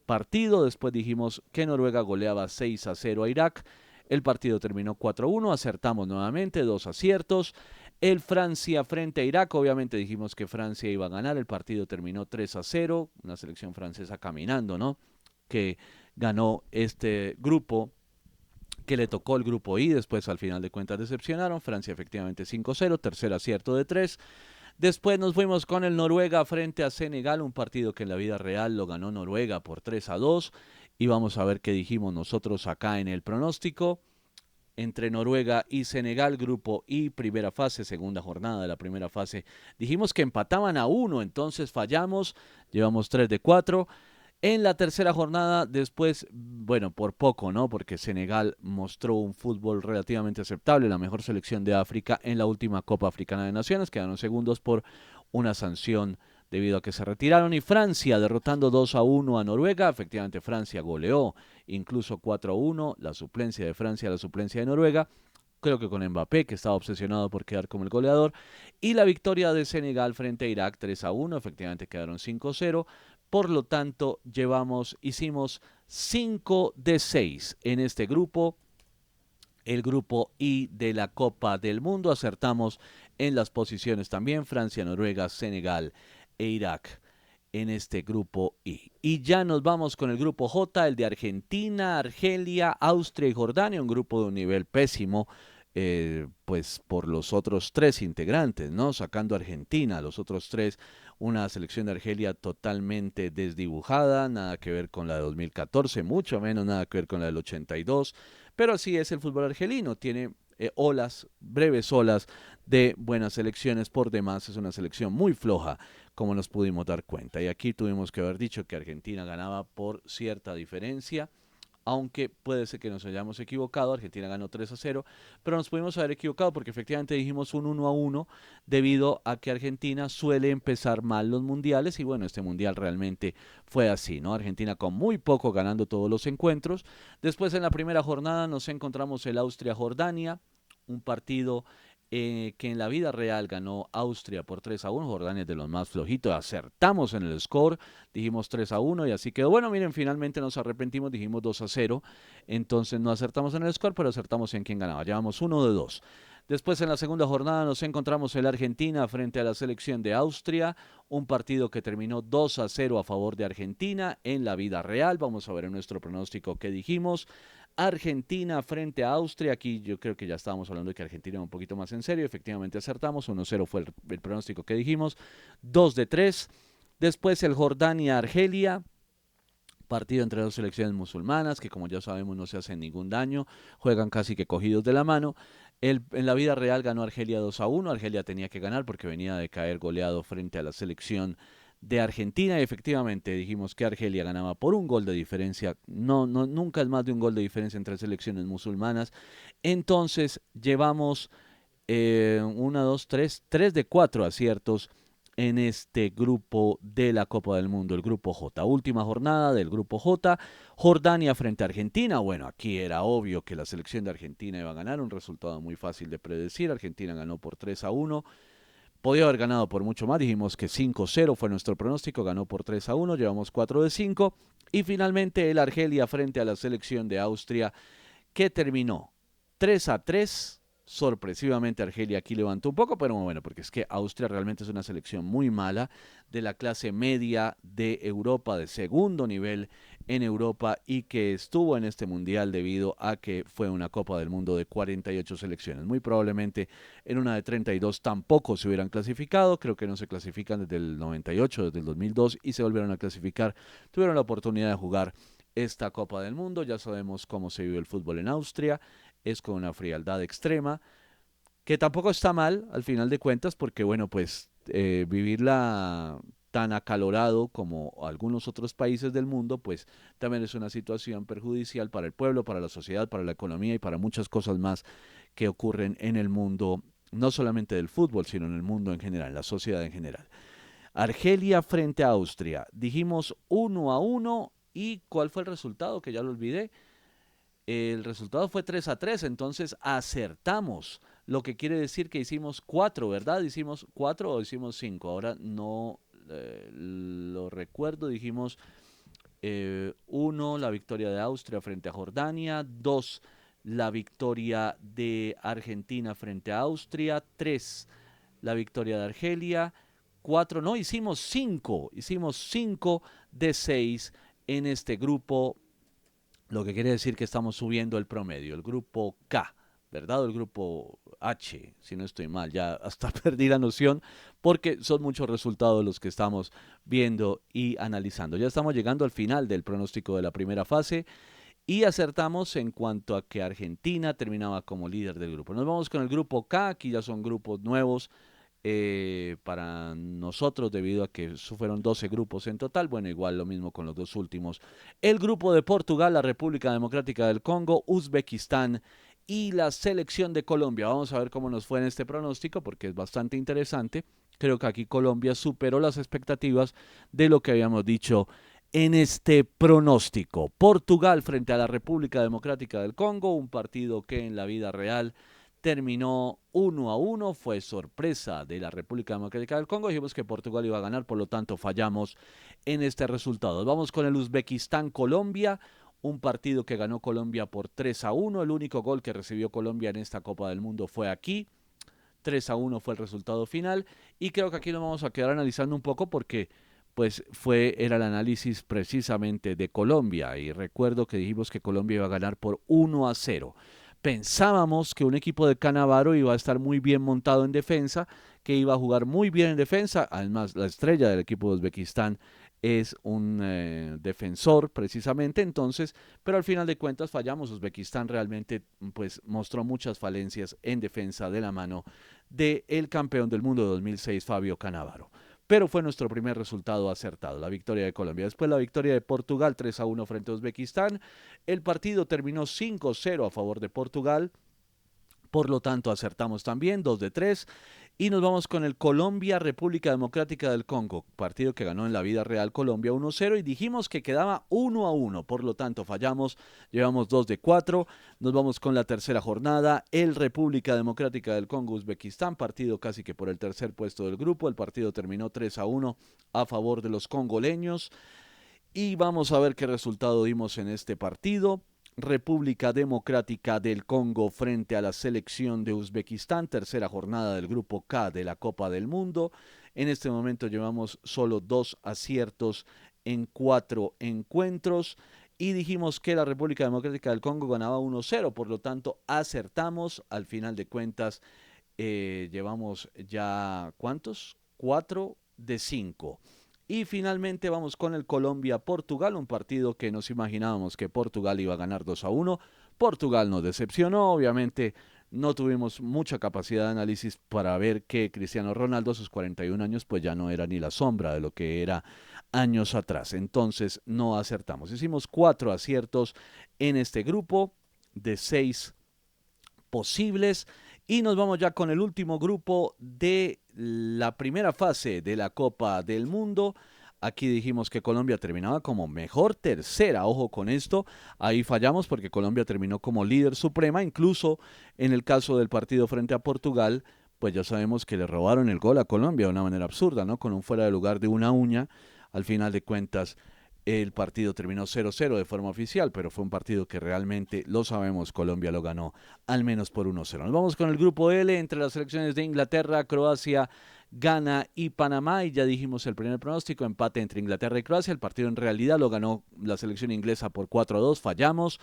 [SPEAKER 2] partido. Después dijimos que Noruega goleaba 6-0 a Irak. El partido terminó 4-1. Acertamos nuevamente, 2 aciertos. El Francia frente a Irak, obviamente dijimos que Francia iba a ganar, el partido terminó 3-0, una selección francesa caminando, ¿no? Que ganó este grupo, que le tocó el grupo I, después al final de cuentas decepcionaron, Francia efectivamente 5-0, tercer acierto de 3. Después nos fuimos con el Noruega frente a Senegal, un partido que en la vida real lo ganó Noruega por 3-2, y vamos a ver qué dijimos nosotros acá en el pronóstico. Entre Noruega y Senegal, grupo I, primera fase, segunda jornada de la primera fase. Dijimos que empataban a 1, entonces fallamos, llevamos 3 de 4. En la tercera jornada, después, bueno, por poco, ¿no? Porque Senegal mostró un fútbol relativamente aceptable, la mejor selección de África en la última Copa Africana de Naciones, quedaron segundos por una sanción debido a que se retiraron, y Francia derrotando 2-1 a Noruega. Efectivamente Francia goleó incluso 4-1, la suplencia de Francia, la suplencia de Noruega, creo que con Mbappé, que estaba obsesionado por quedar como el goleador, y la victoria de Senegal frente a Irak 3-1, efectivamente quedaron 5-0, por lo tanto hicimos 5 de 6 en este grupo, el grupo I de la Copa del Mundo. Acertamos en las posiciones también: Francia, Noruega, Senegal e Irak en este grupo I. Y ya nos vamos con el grupo J, el de Argentina, Argelia, Austria y Jordania, un grupo de un nivel pésimo, pues por los otros 3 integrantes, ¿no? Sacando a Argentina, los otros 3, una selección de Argelia totalmente desdibujada, nada que ver con la de 2014, mucho menos nada que ver con la del 82, pero así es el fútbol argelino, tiene olas, breves olas de buenas selecciones. Por demás es una selección muy floja, como nos pudimos dar cuenta, y aquí tuvimos que haber dicho que Argentina ganaba por cierta diferencia, aunque puede ser que nos hayamos equivocado. Argentina ganó 3-0, pero nos pudimos haber equivocado porque efectivamente dijimos un 1-1 debido a que Argentina suele empezar mal los mundiales, y bueno, este mundial realmente fue así, ¿no? Argentina con muy poco ganando todos los encuentros. Después en la primera jornada nos encontramos el Austria-Jordania, un partido que en la vida real ganó Austria por 3-1, Jordania es de los más flojitos, acertamos en el score, dijimos 3-1 y así quedó. Bueno, miren, finalmente nos arrepentimos, dijimos 2-0, entonces no acertamos en el score, pero acertamos en quién ganaba, llevamos 1 de 2. Después en la segunda jornada nos encontramos el Argentina frente a la selección de Austria, un partido que terminó 2-0 a favor de Argentina en la vida real. Vamos a ver en nuestro pronóstico qué dijimos. Argentina frente a Austria, aquí yo creo que ya estábamos hablando de que Argentina era un poquito más en serio, efectivamente acertamos, 1-0 fue el pronóstico que dijimos, 2 de 3. Después el Jordania-Argelia, Partido entre dos selecciones musulmanas que, como ya sabemos, no se hacen ningún daño, juegan casi que cogidos de la mano. En la vida real ganó Argelia 2-1. Argelia tenía que ganar porque venía de caer goleado frente a la selección de Argentina y efectivamente dijimos que Argelia ganaba por un gol de diferencia. No, no, nunca es más de un gol de diferencia entre selecciones musulmanas. Entonces llevamos 1, 2, 3, 3 de 4 aciertos en este grupo de la Copa del Mundo, el grupo J. Última jornada del grupo J, Jordania frente a Argentina. Bueno, aquí era obvio que la selección de Argentina iba a ganar, un resultado muy fácil de predecir. Argentina ganó por 3-1. Podía haber ganado por mucho más, dijimos que 5-0 fue nuestro pronóstico, ganó por 3-1, llevamos 4 de 5. Y finalmente el Argelia frente a la selección de Austria, que terminó 3-3. Sorpresivamente Argelia aquí levantó un poco, pero bueno, porque es que Austria realmente es una selección muy mala, de la clase media de Europa, de segundo nivel en Europa, y que estuvo en este mundial debido a que fue una Copa del Mundo de 48 selecciones. Muy probablemente en una de 32 tampoco se hubieran clasificado, creo que no se clasifican desde el 98, desde el 2002, y se volvieron a clasificar. Tuvieron la oportunidad de jugar esta Copa del Mundo. Ya sabemos cómo se vive el fútbol en Austria, es con una frialdad extrema, que tampoco está mal al final de cuentas, porque bueno, pues vivirla tan acalorado como algunos otros países del mundo, pues también es una situación perjudicial para el pueblo, para la sociedad, para la economía y para muchas cosas más que ocurren en el mundo, no solamente del fútbol, sino en el mundo en general, en la sociedad en general. Argelia frente a Austria, dijimos 1-1. ¿Y cuál fue el resultado? Que ya lo olvidé. El resultado fue 3-3, entonces acertamos, lo que quiere decir que hicimos 4, ¿verdad? ¿Hicimos 4 o hicimos 5? Ahora no lo recuerdo, dijimos 1, la victoria de Austria frente a Jordania; 2, la victoria de Argentina frente a Austria; 3, la victoria de Argelia; 4, no, hicimos 5 de 6 en este grupo, lo que quiere decir que estamos subiendo el promedio, el grupo K, ¿verdad? O el grupo H, si no estoy mal, ya hasta perdí la noción, porque son muchos resultados los que estamos viendo y analizando. Ya estamos llegando al final del pronóstico de la primera fase y acertamos en cuanto a que Argentina terminaba como líder del grupo. Nos vamos con el grupo K, aquí ya son grupos nuevos para nosotros, debido a que fueron 12 grupos en total. Bueno, igual lo mismo con los dos últimos. El grupo de Portugal, la República Democrática del Congo, Uzbekistán y la selección de Colombia. Vamos a ver cómo nos fue en este pronóstico, porque es bastante interesante. Creo que aquí Colombia superó las expectativas de lo que habíamos dicho en este pronóstico. Portugal frente a la República Democrática del Congo, un partido que en la vida real terminó 1-1, fue sorpresa de la República Democrática del Congo. Dijimos que Portugal iba a ganar, por lo tanto fallamos en este resultado. Vamos con el Uzbekistán-Colombia, un partido que ganó Colombia por 3-1. El único gol que recibió Colombia en esta Copa del Mundo fue aquí. 3-1 fue el resultado final, y creo que aquí nos vamos a quedar analizando un poco porque pues era el análisis precisamente de Colombia, y recuerdo que dijimos que Colombia iba a ganar por 1-0. Pensábamos que un equipo de Canavaro iba a estar muy bien montado en defensa, que iba a jugar muy bien en defensa. Además, la estrella del equipo de Uzbekistán es un defensor precisamente, entonces, pero al final de cuentas fallamos. Uzbekistán realmente pues mostró muchas falencias en defensa de la mano del campeón del mundo de 2006, Fabio Cannavaro. Pero fue nuestro primer resultado acertado, la victoria de Colombia. Después la victoria de Portugal 3-1 frente a Uzbekistán. El partido terminó 5-0 a favor de Portugal. Por lo tanto, acertamos también, 2 de 3. Y nos vamos con el Colombia-República Democrática del Congo, partido que ganó en la vida real Colombia 1-0, y dijimos que quedaba 1-1. Por lo tanto, fallamos, llevamos 2 de 4. Nos vamos con la tercera jornada, el República Democrática del Congo-Uzbekistán, partido casi que por el tercer puesto del grupo. El partido terminó 3-1 a favor de los congoleños. Y vamos a ver qué resultado dimos en este partido. República Democrática del Congo frente a la selección de Uzbekistán, tercera jornada del grupo K de la Copa del Mundo. En este momento llevamos solo 2 aciertos en 4 encuentros, y dijimos que la República Democrática del Congo ganaba 1-0, por lo tanto acertamos. Al final de cuentas llevamos ya, ¿cuántos? 4 de 5. Y finalmente vamos con el Colombia-Portugal, un partido que nos imaginábamos que Portugal iba a ganar 2-1. Portugal nos decepcionó, obviamente no tuvimos mucha capacidad de análisis para ver que Cristiano Ronaldo a sus 41 años pues ya no era ni la sombra de lo que era años atrás. Entonces no acertamos. Hicimos 4 aciertos en este grupo de 6 posibles. Y nos vamos ya con el último grupo de la primera fase de la Copa del Mundo. Aquí dijimos que Colombia terminaba como mejor tercera, ojo con esto, ahí fallamos porque Colombia terminó como líder suprema, incluso en el caso del partido frente a Portugal, pues ya sabemos que le robaron el gol a Colombia de una manera absurda, ¿no? Con un fuera de lugar de una uña, al final de cuentas el partido terminó 0-0 de forma oficial, pero fue un partido que realmente, lo sabemos, Colombia lo ganó al menos por 1-0. Nos vamos con el grupo L entre las selecciones de Inglaterra, Croacia, Ghana y Panamá. Y ya dijimos el primer pronóstico, empate entre Inglaterra y Croacia. El partido en realidad lo ganó la selección inglesa por 4-2, fallamos.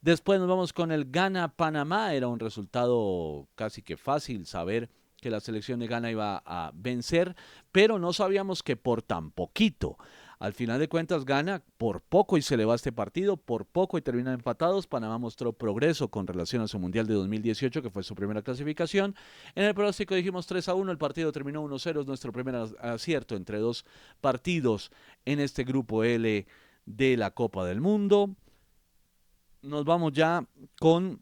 [SPEAKER 2] Después nos vamos con el Ghana-Panamá. Era un resultado casi que fácil saber que la selección de Ghana iba a vencer, pero no sabíamos que por tan poquito. Al final de cuentas gana por poco y se le va este partido, por poco y terminan empatados. Panamá mostró progreso con relación a su Mundial de 2018, que fue su primera clasificación. En el pronóstico dijimos 3-1, el partido terminó 1-0, es nuestro primer acierto entre dos partidos en este grupo L de la Copa del Mundo. Nos vamos ya con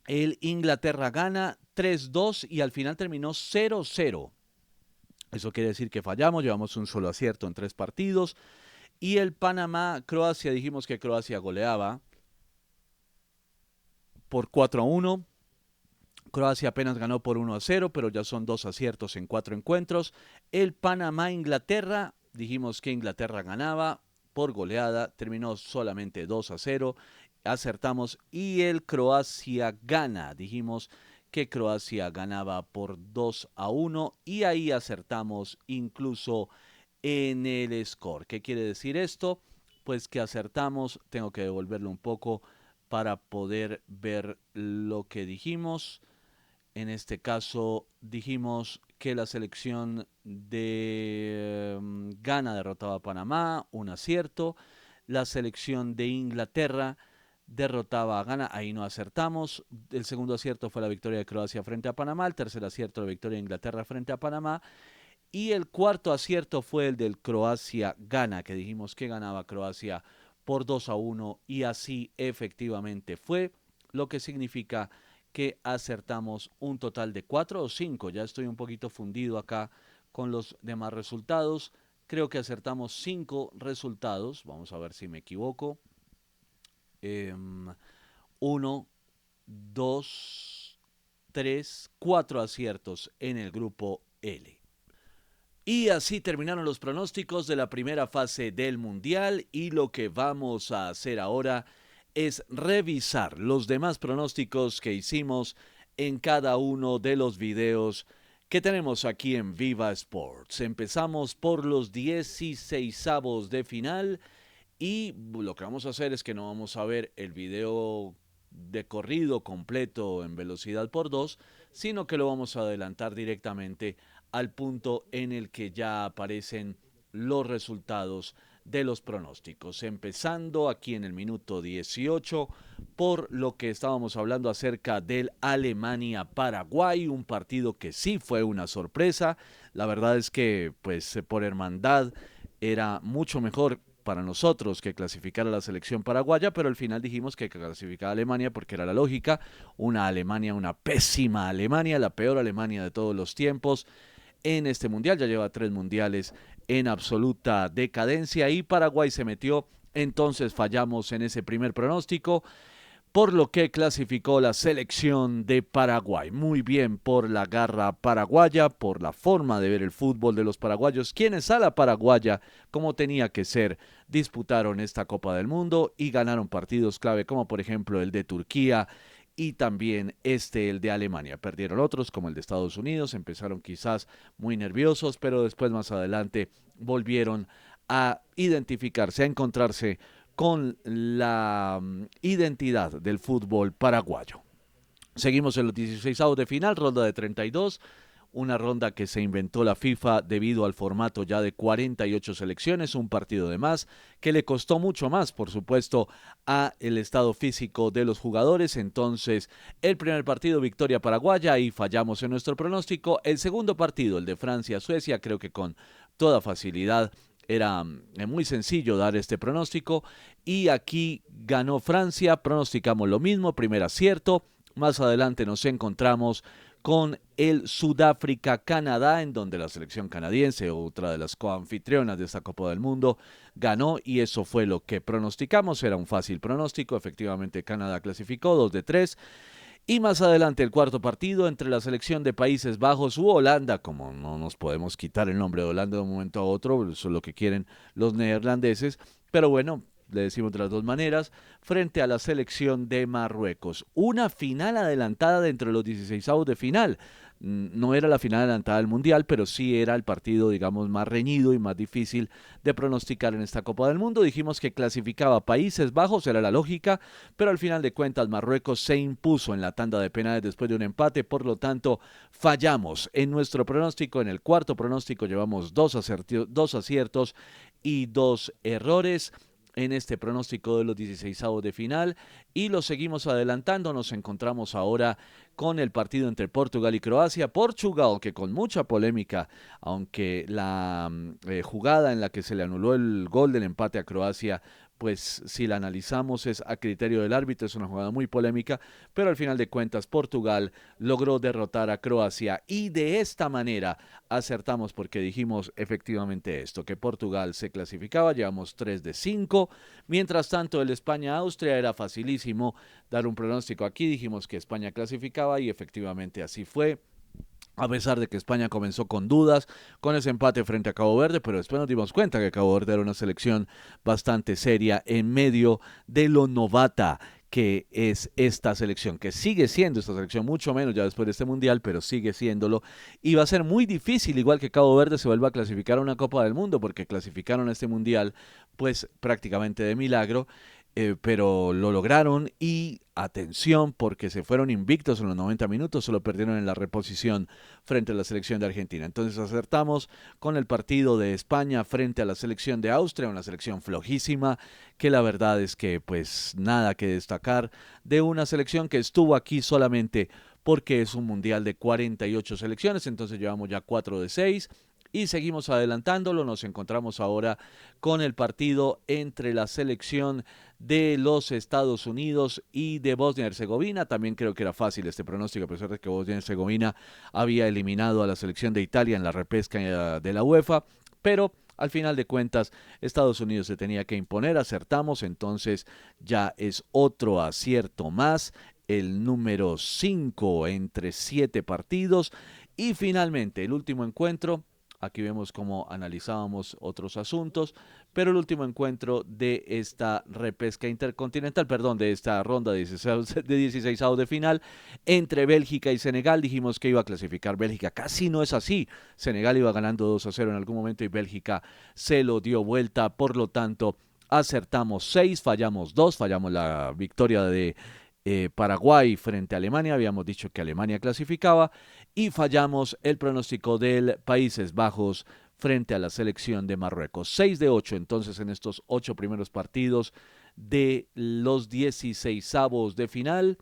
[SPEAKER 2] el Inglaterra-Ghana 3-2 y al final terminó 0-0. Eso quiere decir que fallamos, llevamos un solo acierto en 3 partidos. Y el Panamá-Croacia, dijimos que Croacia goleaba por 4-1. Croacia apenas ganó por 1-0, pero ya son 2 aciertos en 4 encuentros. El Panamá-Inglaterra, dijimos que Inglaterra ganaba por goleada, terminó solamente 2-0. Acertamos. Y el Croacia-Ghana, dijimos que Croacia ganaba por 2-1 y ahí acertamos incluso en el score. ¿Qué quiere decir esto? Pues que acertamos, tengo que devolverlo un poco para poder ver lo que dijimos. En este caso dijimos que la selección de Ghana derrotaba a Panamá, un acierto. La selección de Inglaterra derrotaba a Ghana, ahí no acertamos. El segundo acierto fue la victoria de Croacia frente a Panamá, el tercer acierto la victoria de Inglaterra frente a Panamá y el cuarto acierto fue el del Croacia-Ghana, que dijimos que ganaba Croacia por 2-1 y así efectivamente fue, lo que significa que acertamos un total de 4 o 5, ya estoy un poquito fundido acá con los demás resultados, creo que acertamos 5 resultados, vamos a ver si me equivoco. 1, 2, 3, 4 aciertos en el grupo L. Y así terminaron los pronósticos de la primera fase del Mundial y lo que vamos a hacer ahora es revisar los demás pronósticos que hicimos en cada uno de los videos que tenemos aquí en Viva Sports. Empezamos por los 16avos de final. Y lo que vamos a hacer es que no vamos a ver el video de corrido completo en velocidad por 2, sino que lo vamos a adelantar directamente al punto en el que ya aparecen los resultados de los pronósticos. Empezando aquí en el minuto 18 por lo que estábamos hablando acerca del Alemania-Paraguay, un partido que sí fue una sorpresa. La verdad es que pues por hermandad era mucho mejor para nosotros que clasificar a la selección paraguaya, pero al final dijimos que clasificaba a Alemania porque era la lógica, una Alemania, una pésima Alemania, la peor Alemania de todos los tiempos en este mundial, ya lleva 3 mundiales en absoluta decadencia y Paraguay se metió, entonces fallamos en ese primer pronóstico, por lo que clasificó la selección de Paraguay. Muy bien por la garra paraguaya, por la forma de ver el fútbol de los paraguayos, quienes a la paraguaya, como tenía que ser, disputaron esta Copa del Mundo y ganaron partidos clave, como por ejemplo el de Turquía y también el de Alemania. Perdieron otros, como el de Estados Unidos, empezaron quizás muy nerviosos, pero después más adelante volvieron a identificarse, a encontrarse con la identidad del fútbol paraguayo. Seguimos en los 16avos de final, ronda de 32. una ronda que se inventó la FIFA debido al formato ya de 48 selecciones, un partido de más, que le costó mucho más, por supuesto, a el estado físico de los jugadores. Entonces, el primer partido, victoria paraguaya, y fallamos en nuestro pronóstico. El segundo partido, el de Francia-Suecia, creo que con toda facilidad era muy sencillo dar este pronóstico, y aquí ganó Francia, pronosticamos lo mismo, primer acierto. Más adelante nos encontramos con el Sudáfrica-Canadá, en donde la selección canadiense, otra de las coanfitrionas de esta Copa del Mundo, ganó, y eso fue lo que pronosticamos. Era un fácil pronóstico, efectivamente Canadá clasificó 2-3. Y más adelante el cuarto partido entre la selección de Países Bajos u Holanda, como no nos podemos quitar el nombre de Holanda de un momento a otro, eso es lo que quieren los neerlandeses, pero bueno, le decimos de las dos maneras, frente a la selección de Marruecos. Una final adelantada dentro de los 16avos de final. No era la final adelantada del Mundial, pero sí era el partido, digamos, más reñido y más difícil de pronosticar en esta Copa del Mundo. Dijimos que clasificaba Países Bajos, era la lógica, pero al final de cuentas Marruecos se impuso en la tanda de penales después de un empate, por lo tanto fallamos en nuestro pronóstico. En el cuarto pronóstico llevamos dos aciertos y 2 errores en este pronóstico de los 16avos de final, y lo seguimos adelantando. Nos encontramos ahora con el partido entre Portugal y Croacia. Portugal, que con mucha polémica, aunque la jugada en la que se le anuló el gol del empate a Croacia, pues si la analizamos es a criterio del árbitro, es una jugada muy polémica, pero al final de cuentas Portugal logró derrotar a Croacia, y de esta manera acertamos, porque dijimos efectivamente esto, que Portugal se clasificaba. Llevamos 3 de 5. Mientras tanto, el España-Austria era facilísimo dar un pronóstico aquí. Dijimos que España clasificaba, y efectivamente así fue. A pesar de que España comenzó con dudas, con ese empate frente a Cabo Verde, pero después nos dimos cuenta que Cabo Verde era una selección bastante seria en medio de lo novata que es esta selección, que sigue siendo esta selección, mucho menos ya después de este Mundial, pero sigue siéndolo, y va a ser muy difícil, igual que Cabo Verde, se vuelva a clasificar a una Copa del Mundo, porque clasificaron a este Mundial, pues prácticamente de milagro. Pero lo lograron, y atención, porque se fueron invictos en los 90 minutos, solo perdieron en la reposición frente a la selección de Argentina. Entonces acertamos con el partido de España frente a la selección de Austria, una selección flojísima, que la verdad es que pues nada que destacar de una selección que estuvo aquí solamente porque es un mundial de 48 selecciones. Entonces llevamos ya 4 de 6. Y seguimos adelantándolo. Nos encontramos ahora con el partido entre la selección de los Estados Unidos y de Bosnia y Herzegovina. También creo que era fácil este pronóstico, a pesar de que Bosnia y Herzegovina había eliminado a la selección de Italia en la repesca de la UEFA. Pero al final de cuentas, Estados Unidos se tenía que imponer. Acertamos, entonces ya es otro acierto más. El número 5 entre 7 partidos. Y finalmente, el último encuentro. Aquí vemos cómo analizábamos otros asuntos, pero el último encuentro de esta repesca intercontinental, de esta ronda de 16avos de final, entre Bélgica y Senegal. Dijimos que iba a clasificar Bélgica, casi no es así. Senegal iba ganando 2-0 en algún momento y Bélgica se lo dio vuelta, por lo tanto acertamos 6, fallamos 2, fallamos la victoria de Paraguay frente a Alemania, habíamos dicho que Alemania clasificaba, y fallamos el pronóstico del Países Bajos frente a la selección de Marruecos. 6 de 8 entonces en estos 8 primeros partidos de los 16avos de final,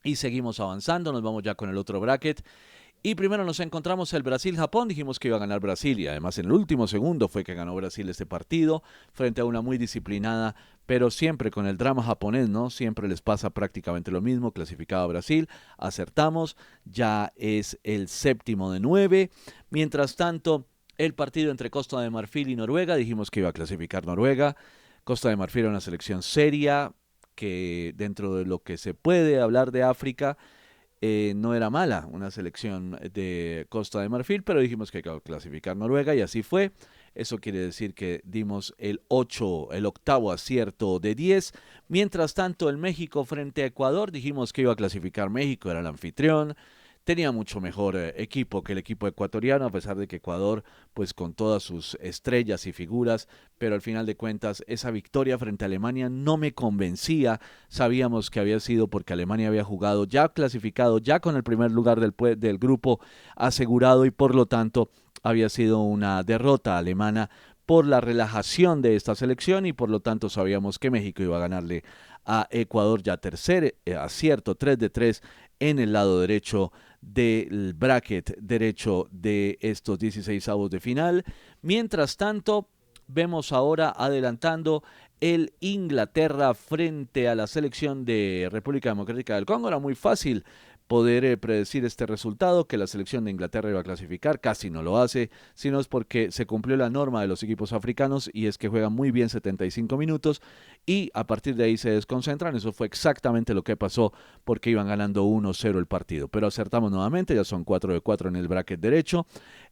[SPEAKER 2] y seguimos avanzando. Nos vamos ya con el otro bracket. Y primero nos encontramos el Brasil-Japón. Dijimos que iba a ganar Brasil, y además en el último segundo fue que ganó Brasil este partido frente a una muy disciplinada, pero siempre con el drama japonés, ¿no? Siempre les pasa prácticamente lo mismo. Clasificado a Brasil, acertamos, ya es el 7º de 9. Mientras tanto, el partido entre Costa de Marfil y Noruega, dijimos que iba a clasificar Noruega. Costa de Marfil era una selección seria, que dentro de lo que se puede hablar de África, no era mala una selección de Costa de Marfil, pero dijimos que hay que clasificar Noruega, y así fue. Eso quiere decir que dimos el 8º acierto de 10. Mientras tanto, el México frente a Ecuador, dijimos que iba a clasificar México, era el anfitrión. tenía mucho mejor equipo que el equipo ecuatoriano, a pesar de que Ecuador, pues con todas sus estrellas y figuras, pero al final de cuentas esa victoria frente a Alemania no me convencía. Sabíamos que había sido porque Alemania había jugado ya clasificado, ya con el primer lugar del grupo asegurado, y por lo tanto había sido una derrota alemana por la relajación de esta selección, y por lo tanto sabíamos que México iba a ganarle a Ecuador. Ya tercer acierto, 3 de 3 en el lado derecho del bracket derecho de estos 16avos de final. Mientras tanto, vemos ahora adelantando el Inglaterra frente a la selección de República Democrática del Congo. Era muy fácil poder predecir este resultado, que la selección de Inglaterra iba a clasificar. Casi no lo hace, sino es porque se cumplió la norma de los equipos africanos, y es que juegan muy bien 75 minutos y a partir de ahí se desconcentran. Eso fue exactamente lo que pasó, porque iban ganando 1-0 el partido, pero acertamos nuevamente, ya son 4 de 4 en el bracket derecho.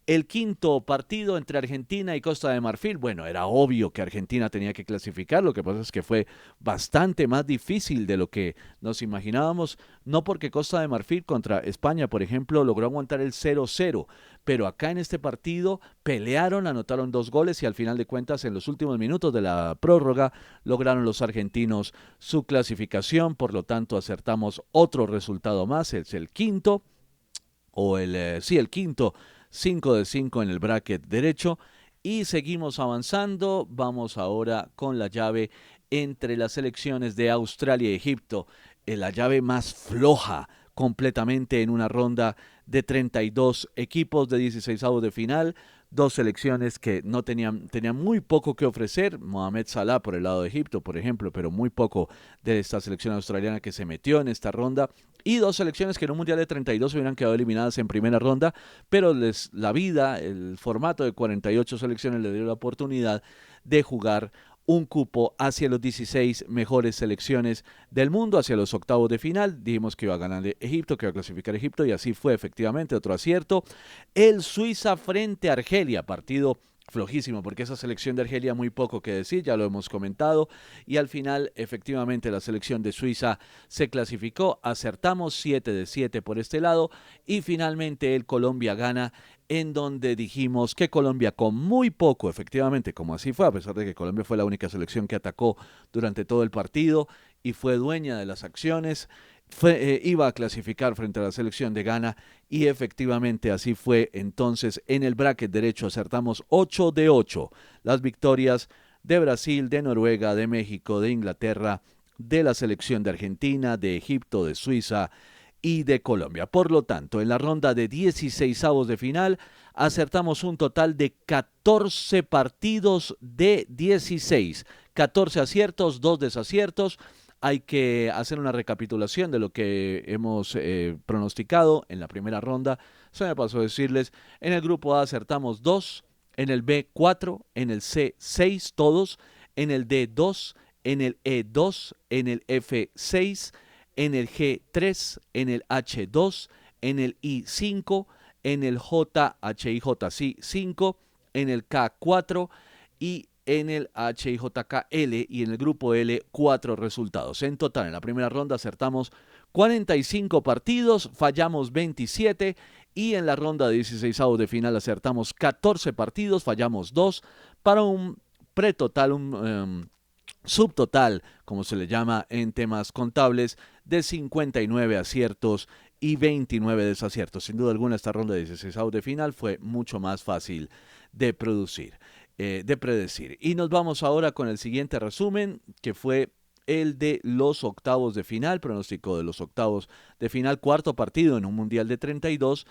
[SPEAKER 2] El quinto partido entre Argentina y Costa de Marfil, bueno, era obvio que Argentina tenía que clasificar. Lo que pasa es que fue bastante más difícil de lo que nos imaginábamos, no porque Costa de Marfil contra España, por ejemplo, logró aguantar el 0-0, pero acá en este partido pelearon, anotaron 2 goles y al final de cuentas, en los últimos minutos de la prórroga, lograron los argentinos su clasificación. Por lo tanto, acertamos otro resultado más, es el quinto, el quinto, 5 de 5 en el bracket derecho, y seguimos avanzando. Vamos ahora con la llave entre las selecciones de Australia y Egipto, la llave más floja completamente en una ronda de 32 equipos de 16avos de final. Dos selecciones que no tenían muy poco que ofrecer. Mohamed Salah por el lado de Egipto, por ejemplo, pero muy poco de esta selección australiana que se metió en esta ronda. Y dos selecciones que en un mundial de 32 hubieran quedado eliminadas en primera ronda, pero la vida, el formato de 48 selecciones le dio la oportunidad de jugar un cupo hacia los 16 mejores selecciones del mundo, hacia los octavos de final. Dijimos que iba a ganar Egipto, que iba a clasificar Egipto, y así fue efectivamente, otro acierto. El Suiza frente a Argelia, partido flojísimo, porque esa selección de Argelia muy poco que decir, ya lo hemos comentado, y al final efectivamente la selección de Suiza se clasificó. Acertamos 7 de 7 por este lado, y finalmente el Colombia gana, en donde dijimos que Colombia con muy poco, efectivamente, como así fue, a pesar de que Colombia fue la única selección que atacó durante todo el partido y fue dueña de las acciones, iba a clasificar frente a la selección de Ghana, y efectivamente así fue. Entonces, en el bracket derecho acertamos 8 de 8. Las victorias de Brasil, de Noruega, de México, de Inglaterra, de la selección de Argentina, de Egipto, de Suiza y de Colombia. Por lo tanto, en la ronda de 16avos de final acertamos un total de 14 partidos de 16. 14 aciertos, 2 desaciertos. Hay que hacer una recapitulación de lo que hemos pronosticado en la primera ronda. Se me pasó decirles, en el grupo A acertamos 2, en el B 4, en el C 6 todos, en el D 2, en el E 2, en el F 6, en el G 3, en el H 2, en el I 5, en el J, H y J sí 5, en el K 4 y en el HIJKL, y en el grupo L 4 resultados. En total, en la primera ronda acertamos 45 partidos, fallamos 27, y en la ronda de 16avos de final acertamos 14 partidos, fallamos 2, para un pretotal, un subtotal, como se le llama en temas contables, de 59 aciertos y 29 desaciertos. Sin duda alguna, esta ronda de 16avos de final fue mucho más fácil de predecir. Y nos vamos ahora con el siguiente resumen, que fue el de los octavos de final, pronóstico de los octavos de final, cuarto partido en un mundial de 32,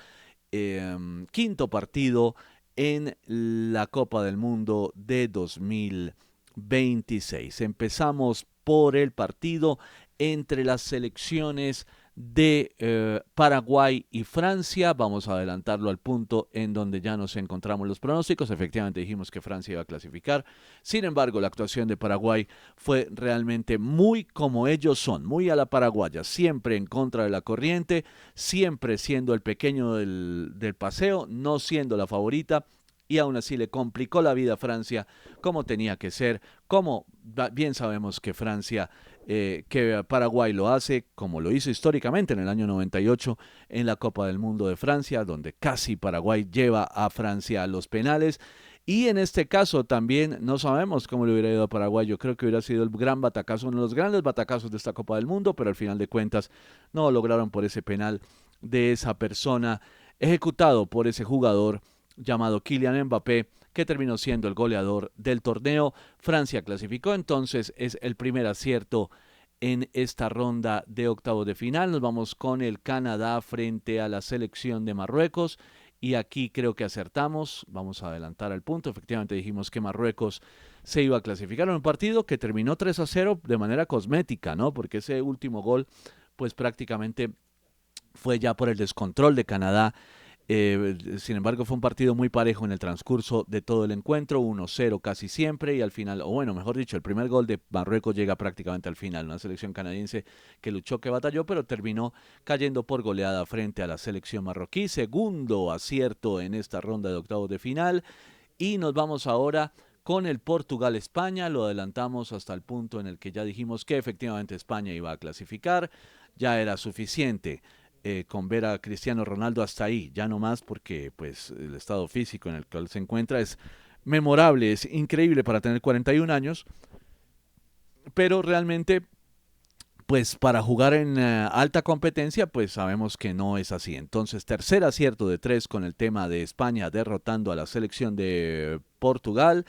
[SPEAKER 2] quinto partido en la Copa del Mundo de 2026. Empezamos por el partido entre las selecciones de Paraguay y Francia. Vamos a adelantarlo al punto en donde ya nos encontramos los pronósticos. Efectivamente dijimos que Francia iba a clasificar. Sin embargo, la actuación de Paraguay fue realmente muy como ellos son, muy a la paraguaya, siempre en contra de la corriente, siempre siendo el pequeño del paseo, no siendo la favorita. Y aún así le complicó la vida a Francia, como tenía que ser. Como bien sabemos que Francia que Paraguay lo hace como lo hizo históricamente en el año 98 en la Copa del Mundo de Francia, donde casi Paraguay lleva a Francia a los penales. Y en este caso también no sabemos cómo le hubiera ido a Paraguay. Yo creo que hubiera sido el gran batacazo, uno de los grandes batacazos de esta Copa del Mundo, pero al final de cuentas no lograron por ese penal de esa persona ejecutado por ese jugador llamado Kylian Mbappé, que terminó siendo el goleador del torneo. Francia clasificó, entonces es el primer acierto en esta ronda de octavos de final. Nos vamos con el Canadá frente a la selección de Marruecos. Y aquí creo que acertamos. Vamos a adelantar al punto. Efectivamente dijimos que Marruecos se iba a clasificar en un partido que terminó 3-0 de manera cosmética, ¿no? Porque ese último gol, pues prácticamente fue ya por el descontrol de Canadá. Sin embargo, fue un partido muy parejo en el transcurso de todo el encuentro, 1-0 casi siempre, y al final, o bueno, mejor dicho, el primer gol de Marruecos llega prácticamente al final, una selección canadiense que luchó, que batalló, pero terminó cayendo por goleada frente a la selección marroquí. Segundo acierto en esta ronda de octavos de final, y nos vamos ahora con el Portugal-España. Lo adelantamos hasta el punto en el que ya dijimos que efectivamente España iba a clasificar, ya era suficiente con ver a Cristiano Ronaldo hasta ahí, ya no más, porque pues el estado físico en el cual se encuentra es memorable, es increíble para tener 41 años, pero realmente pues para jugar en alta competencia pues sabemos que no es así. Entonces, tercer acierto de 3 con el tema de España derrotando a la selección de Portugal.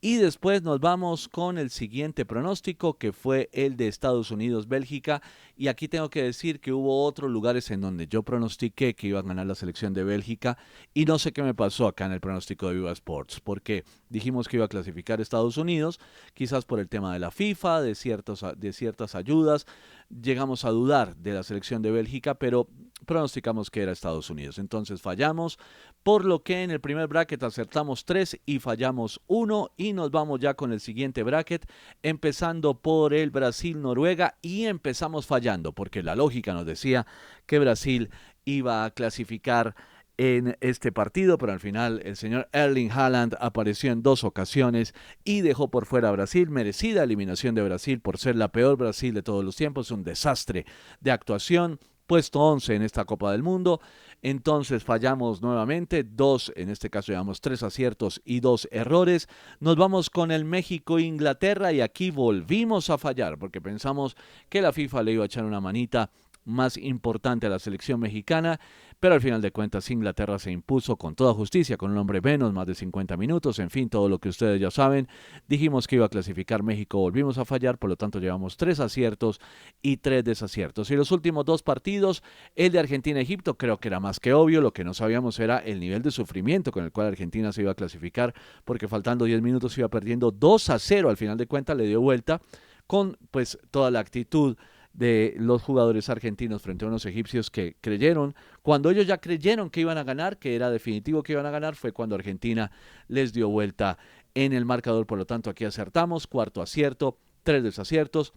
[SPEAKER 2] Y después nos vamos con el siguiente pronóstico, que fue el de Estados Unidos-Bélgica. Y aquí tengo que decir que hubo otros lugares en donde yo pronostiqué que iba a ganar la selección de Bélgica. Y no sé qué me pasó acá en el pronóstico de Viva Sports, porque dijimos que iba a clasificar Estados Unidos, quizás por el tema de la FIFA, de ciertas ayudas. Llegamos a dudar de la selección de Bélgica, pero pronosticamos que era Estados Unidos. Entonces fallamos, por lo que en el primer bracket acertamos 3 y fallamos 1, y nos vamos ya con el siguiente bracket, empezando por el Brasil-Noruega, y empezamos fallando, porque la lógica nos decía que Brasil iba a clasificar en este partido, pero al final el señor Erling Haaland apareció en 2 ocasiones y dejó por fuera a Brasil. Merecida eliminación de Brasil por ser la peor Brasil de todos los tiempos, un desastre de actuación. Puesto 11 en esta Copa del Mundo, entonces fallamos nuevamente, 2, en este caso llevamos 3 aciertos y 2 errores. Nos vamos con el México-Inglaterra y aquí volvimos a fallar porque pensamos que la FIFA le iba a echar una manita más importante a la selección mexicana, pero al final de cuentas Inglaterra se impuso con toda justicia, con un hombre menos, más de 50 minutos, en fin, todo lo que ustedes ya saben. Dijimos que iba a clasificar México, volvimos a fallar, por lo tanto llevamos 3 aciertos y 3 desaciertos. Y los últimos 2 partidos, el de Argentina-Egipto, creo que era más que obvio, lo que no sabíamos era el nivel de sufrimiento con el cual Argentina se iba a clasificar, porque faltando 10 minutos iba perdiendo 2-0, al final de cuentas le dio vuelta con pues toda la actitud de los jugadores argentinos frente a unos egipcios que creyeron, cuando ellos ya creyeron que iban a ganar, que era definitivo que iban a ganar, fue cuando Argentina les dio vuelta en el marcador. Por lo tanto, aquí acertamos, cuarto acierto, 3 desaciertos.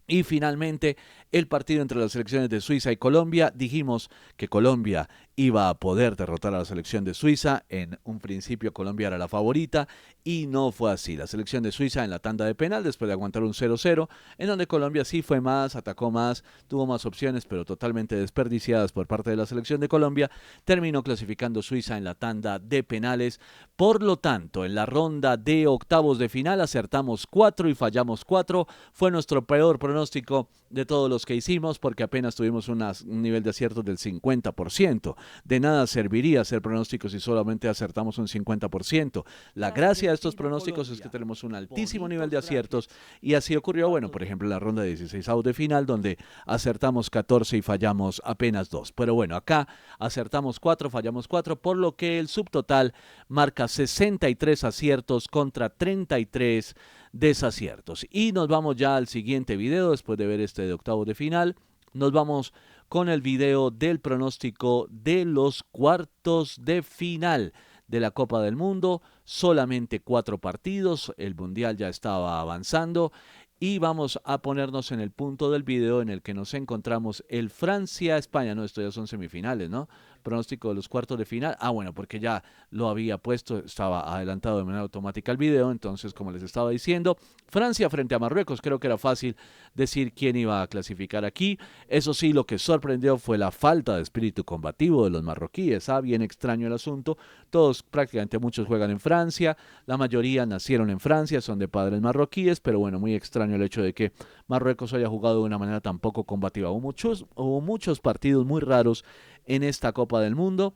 [SPEAKER 2] Y finalmente, el partido entre las selecciones de Suiza y Colombia. Dijimos que Colombia iba a poder derrotar a la selección de Suiza. En un principio Colombia era la favorita y no fue así. La selección de Suiza en la tanda de penal, después de aguantar un 0-0, en donde Colombia sí fue más, atacó más, tuvo más opciones, pero totalmente desperdiciadas por parte de la selección de Colombia, terminó clasificando Suiza en la tanda de penales. Por lo tanto, en la ronda de octavos de final acertamos 4 y fallamos 4. Fue nuestro peor pronóstico de todos los que hicimos, porque apenas tuvimos un nivel de aciertos del 50%. De nada serviría hacer pronósticos si solamente acertamos un 50%. La gracia de estos pronósticos es que tenemos un altísimo nivel de aciertos, y así ocurrió, bueno, por ejemplo, en la ronda de 16avos de final, donde acertamos 14 y fallamos apenas 2. Pero bueno, acá acertamos 4, fallamos 4, por lo que el subtotal marca 63 aciertos contra 33 desaciertos. Y nos vamos ya al siguiente video, después de ver este de octavos de final. Nos vamos con el video del pronóstico de los cuartos de final de la Copa del Mundo. Solamente 4 partidos, el Mundial ya estaba avanzando. Y vamos a ponernos en el punto del video en el que nos encontramos el Francia-España. No, esto ya son semifinales, ¿no? pronóstico de los cuartos de final. Bueno, porque ya lo había puesto, estaba adelantado de manera automática el video. Entonces, como les estaba diciendo, Francia frente a Marruecos, creo que era fácil decir quién iba a clasificar aquí. Eso sí, lo que sorprendió fue la falta de espíritu combativo de los marroquíes. Bien extraño el asunto. Todos, prácticamente muchos juegan en Francia, la mayoría nacieron en Francia, son de padres marroquíes, pero bueno, muy extraño el hecho de que Marruecos haya jugado de una manera tan poco combativa. Hubo muchos partidos muy raros en esta Copa del Mundo.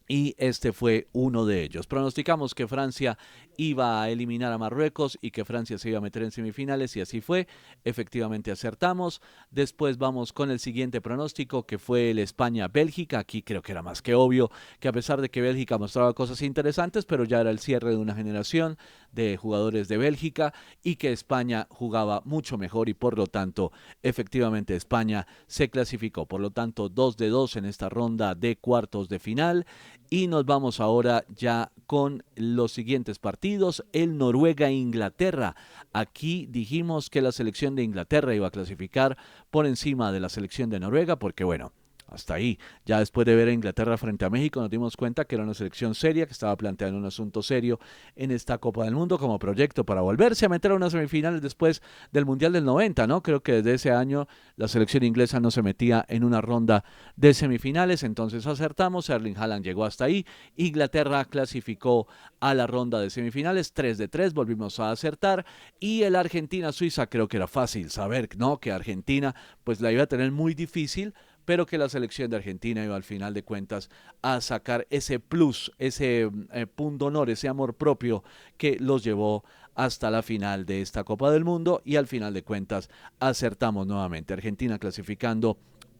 [SPEAKER 2] Y este fue uno de ellos. Pronosticamos que Francia iba a eliminar a Marruecos y que Francia se iba a meter en semifinales y así fue. Efectivamente acertamos. Después vamos con el siguiente pronóstico, que fue el España-Bélgica. Aquí creo que era más que obvio que a pesar de que Bélgica mostraba cosas interesantes, pero ya era el cierre de una generación de jugadores de Bélgica y que España jugaba mucho mejor y por lo tanto efectivamente España se clasificó. Por lo tanto 2-2 en esta ronda de cuartos de final. Y nos vamos ahora ya con los siguientes partidos. El Noruega-Inglaterra. Aquí dijimos que la selección de Inglaterra iba a clasificar por encima de la selección de Noruega porque bueno, hasta ahí. Ya después de ver a Inglaterra frente a México nos dimos cuenta que era una selección seria, que estaba planteando un asunto serio en esta Copa del Mundo como proyecto para volverse a meter a unas semifinales después del Mundial del 90, ¿no? Creo que desde ese año la selección inglesa no se metía en una ronda de semifinales, entonces acertamos, Erling Haaland llegó hasta ahí, Inglaterra clasificó a la ronda de semifinales, 3-3, volvimos a acertar, y el Argentina-Suiza creo que era fácil saber, ¿no? Que Argentina pues la iba a tener muy difícil, pero que la selección de Argentina iba al final de cuentas a sacar ese plus, ese punto honor, ese amor propio que los llevó hasta la final de esta Copa del Mundo y al final de cuentas acertamos nuevamente. Argentina clasificando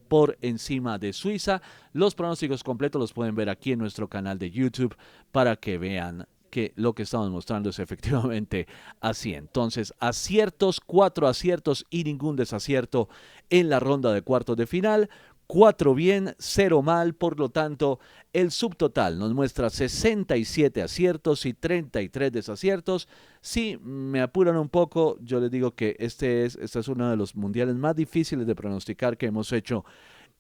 [SPEAKER 2] por encima de Suiza. Los pronósticos completos los pueden ver aquí en nuestro canal de YouTube para que vean que lo que estamos mostrando es efectivamente así. Entonces, aciertos, 4 aciertos y ningún desacierto en la ronda de cuartos de final. 4 bien, 0 mal, por lo tanto, el subtotal nos muestra 67 aciertos y 33 desaciertos. Si me apuran un poco, yo les digo que este es uno de los mundiales más difíciles de pronosticar que hemos hecho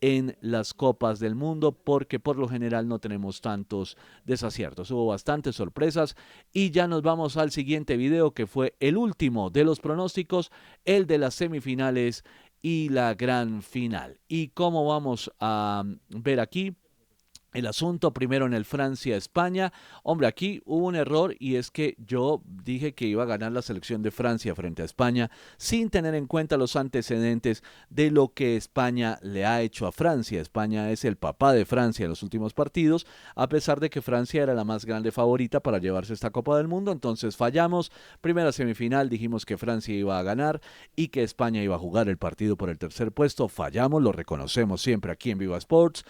[SPEAKER 2] en las Copas del Mundo, porque por lo general no tenemos tantos desaciertos. Hubo bastantes sorpresas y ya nos vamos al siguiente video, que fue el último de los pronósticos, el de las semifinales y la gran final. ¿Y cómo vamos a ver aquí el asunto? Primero en el Francia-España. Hombre, aquí hubo un error y es que yo dije que iba a ganar la selección de Francia frente a España sin tener en cuenta los antecedentes de lo que España le ha hecho a Francia. España es el papá de Francia en los últimos partidos, a pesar de que Francia era la más grande favorita para llevarse esta Copa del Mundo. Entonces fallamos. Primera semifinal dijimos que Francia iba a ganar y que España iba a jugar el partido por el tercer puesto. Fallamos, lo reconocemos siempre aquí en Viva Sports.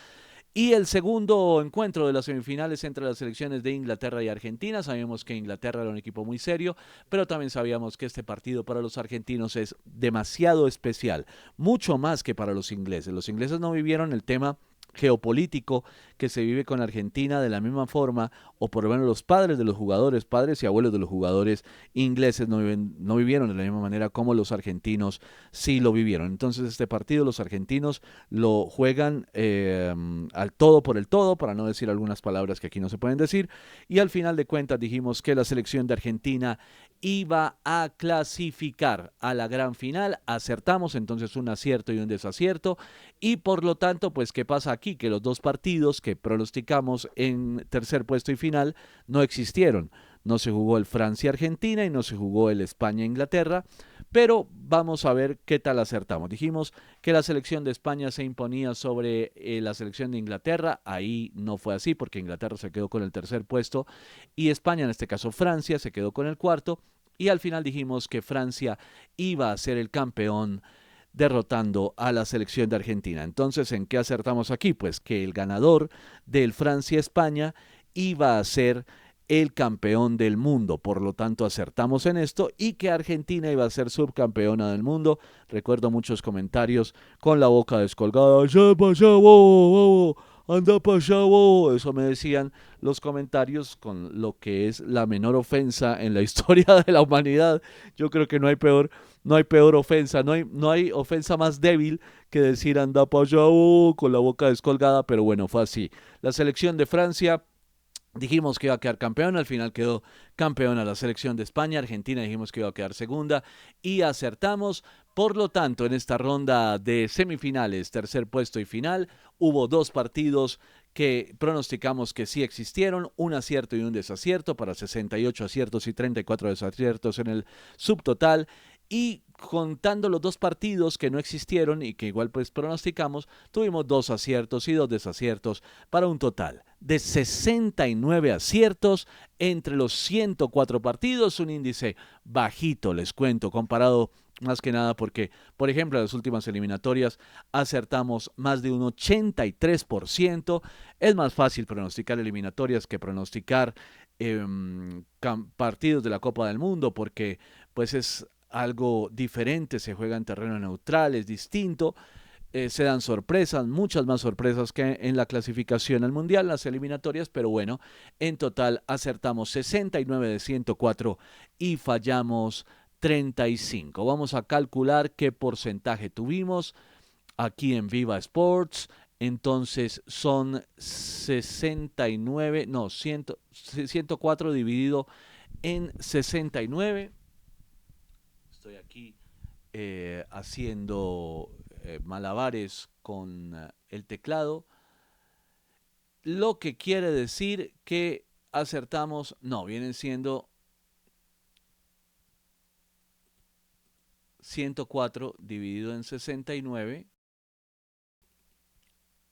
[SPEAKER 2] Y el segundo encuentro de las semifinales entre las selecciones de Inglaterra y Argentina. Sabíamos que Inglaterra era un equipo muy serio, pero también sabíamos que este partido para los argentinos es demasiado especial, mucho más que para los ingleses. Los ingleses no vivieron el tema geopolítico que se vive con Argentina de la misma forma, o por lo menos los padres de los jugadores, padres y abuelos de los jugadores ingleses no vivieron de la misma manera como los argentinos sí lo vivieron. Entonces este partido los argentinos lo juegan al todo por el todo, para no decir algunas palabras que aquí no se pueden decir, y al final de cuentas dijimos que la selección de Argentina iba a clasificar a la gran final. Acertamos, entonces un acierto y un desacierto, y por lo tanto, pues, ¿qué pasa aquí? Que los dos partidos que pronosticamos en tercer puesto y final no existieron. No se jugó el Francia-Argentina y no se jugó el España-Inglaterra, pero vamos a ver qué tal acertamos. Dijimos que la selección de España se imponía sobre la selección de Inglaterra. Ahí no fue así, porque Inglaterra se quedó con el tercer puesto y España, en este caso Francia, se quedó con el cuarto. Y al final dijimos que Francia iba a ser el campeón derrotando a la selección de Argentina. Entonces, ¿en qué acertamos aquí? Pues que el ganador del Francia-España iba a ser el campeón del mundo. Por lo tanto, acertamos en esto, y que Argentina iba a ser subcampeona del mundo. Recuerdo muchos comentarios con la boca descolgada. anda para allá, bobo. Eso me decían los comentarios con lo que es la menor ofensa en la historia de la humanidad. Yo creo que no hay peor ofensa, no hay ofensa más débil que decir anda para allá, bobo, con la boca descolgada, pero bueno, fue así. La selección de Francia, dijimos que iba a quedar campeona, al final quedó campeona la selección de España. Argentina dijimos que iba a quedar segunda y acertamos. Por lo tanto, en esta ronda de semifinales, tercer puesto y final, hubo 2 partidos que pronosticamos que sí existieron, un acierto y un desacierto, para 68 aciertos y 34 desaciertos en el subtotal. Y contando los 2 partidos que no existieron y que igual pues pronosticamos, tuvimos 2 aciertos y 2 desaciertos para un total de 69 aciertos entre los 104 partidos, un índice bajito, les cuento, comparado más que nada porque, por ejemplo, en las últimas eliminatorias acertamos más de un 83%. Es más fácil pronosticar eliminatorias que pronosticar partidos de la Copa del Mundo, porque pues es algo diferente, se juega en terreno neutral, es distinto, se dan sorpresas, muchas más sorpresas que en la clasificación al Mundial, las eliminatorias, pero bueno, en total acertamos 69 de 104 y fallamos 35. Vamos a calcular qué porcentaje tuvimos aquí en Viva Sports. Entonces son 104 dividido en 69. Estoy aquí haciendo malabares con el teclado, lo que quiere decir que acertamos, no, vienen siendo 104 dividido en 69,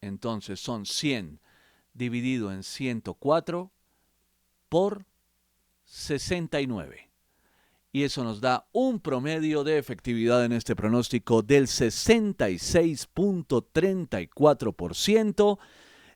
[SPEAKER 2] entonces son 100 dividido en 104 por 69. Y eso nos da un promedio de efectividad en este pronóstico del 66.34%.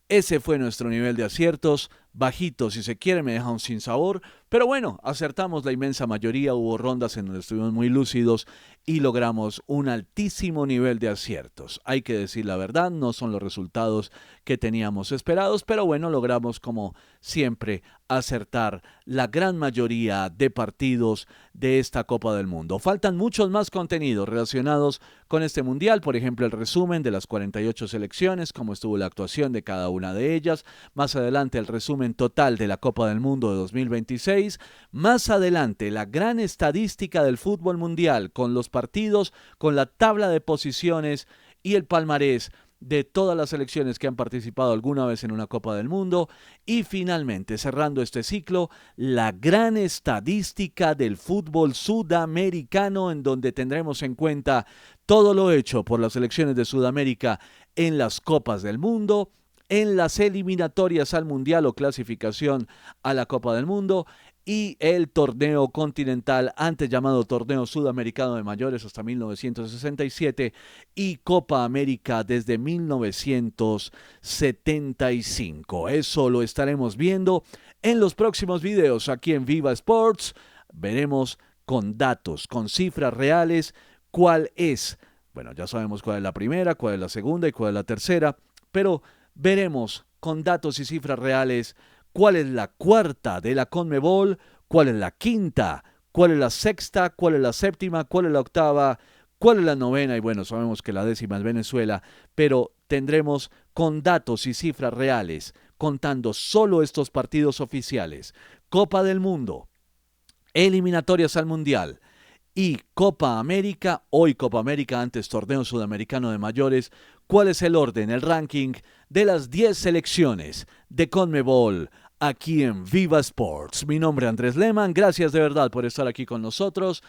[SPEAKER 2] Ese fue nuestro nivel de aciertos, bajito si se quiere, me deja un sinsabor, pero bueno, acertamos la inmensa mayoría, hubo rondas en donde estuvimos muy lúcidos y logramos un altísimo nivel de aciertos. Hay que decir la verdad, no son los resultados que teníamos esperados, pero bueno, logramos como siempre acertar la gran mayoría de partidos de esta Copa del Mundo. Faltan muchos más contenidos relacionados con este Mundial, por ejemplo el resumen de las 48 selecciones, cómo estuvo la actuación de cada una de ellas, más adelante el resumen total de la Copa del Mundo de 2026, más adelante la gran estadística del fútbol mundial con los partidos, con la tabla de posiciones y el palmarés de todas las selecciones que han participado alguna vez en una Copa del Mundo, y finalmente, cerrando este ciclo, la gran estadística del fútbol sudamericano, en donde tendremos en cuenta todo lo hecho por las selecciones de Sudamérica en las Copas del Mundo, en las eliminatorias al Mundial o clasificación a la Copa del Mundo, y el torneo continental, antes llamado Torneo Sudamericano de Mayores hasta 1967, y Copa América desde 1975. Eso lo estaremos viendo en los próximos videos aquí en Viva Sports. Veremos con datos, con cifras reales, cuál es, bueno, ya sabemos cuál es la primera, cuál es la segunda y cuál es la tercera, pero veremos con datos y cifras reales cuál es la cuarta de la CONMEBOL, cuál es la quinta, cuál es la sexta, cuál es la séptima, cuál es la octava, cuál es la novena, y bueno, sabemos que la décima es Venezuela, pero tendremos con datos y cifras reales, contando solo estos partidos oficiales, Copa del Mundo, eliminatorias al Mundial y Copa América, hoy Copa América, antes Torneo Sudamericano de Mayores, cuál es el orden, el ranking de las 10 selecciones de CONMEBOL aquí en Viva Sports. Mi nombre es Andrés Lehmann, gracias de verdad por estar aquí con nosotros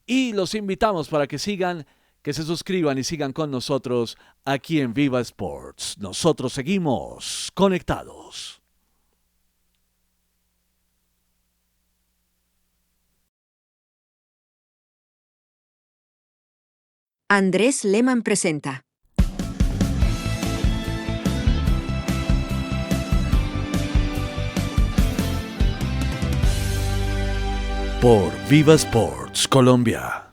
[SPEAKER 2] y los invitamos para que sigan, que se suscriban y sigan con nosotros aquí en Viva Sports. Nosotros seguimos conectados.
[SPEAKER 1] Andrés Lehmann presenta.
[SPEAKER 2] Por Viva Sports Colombia.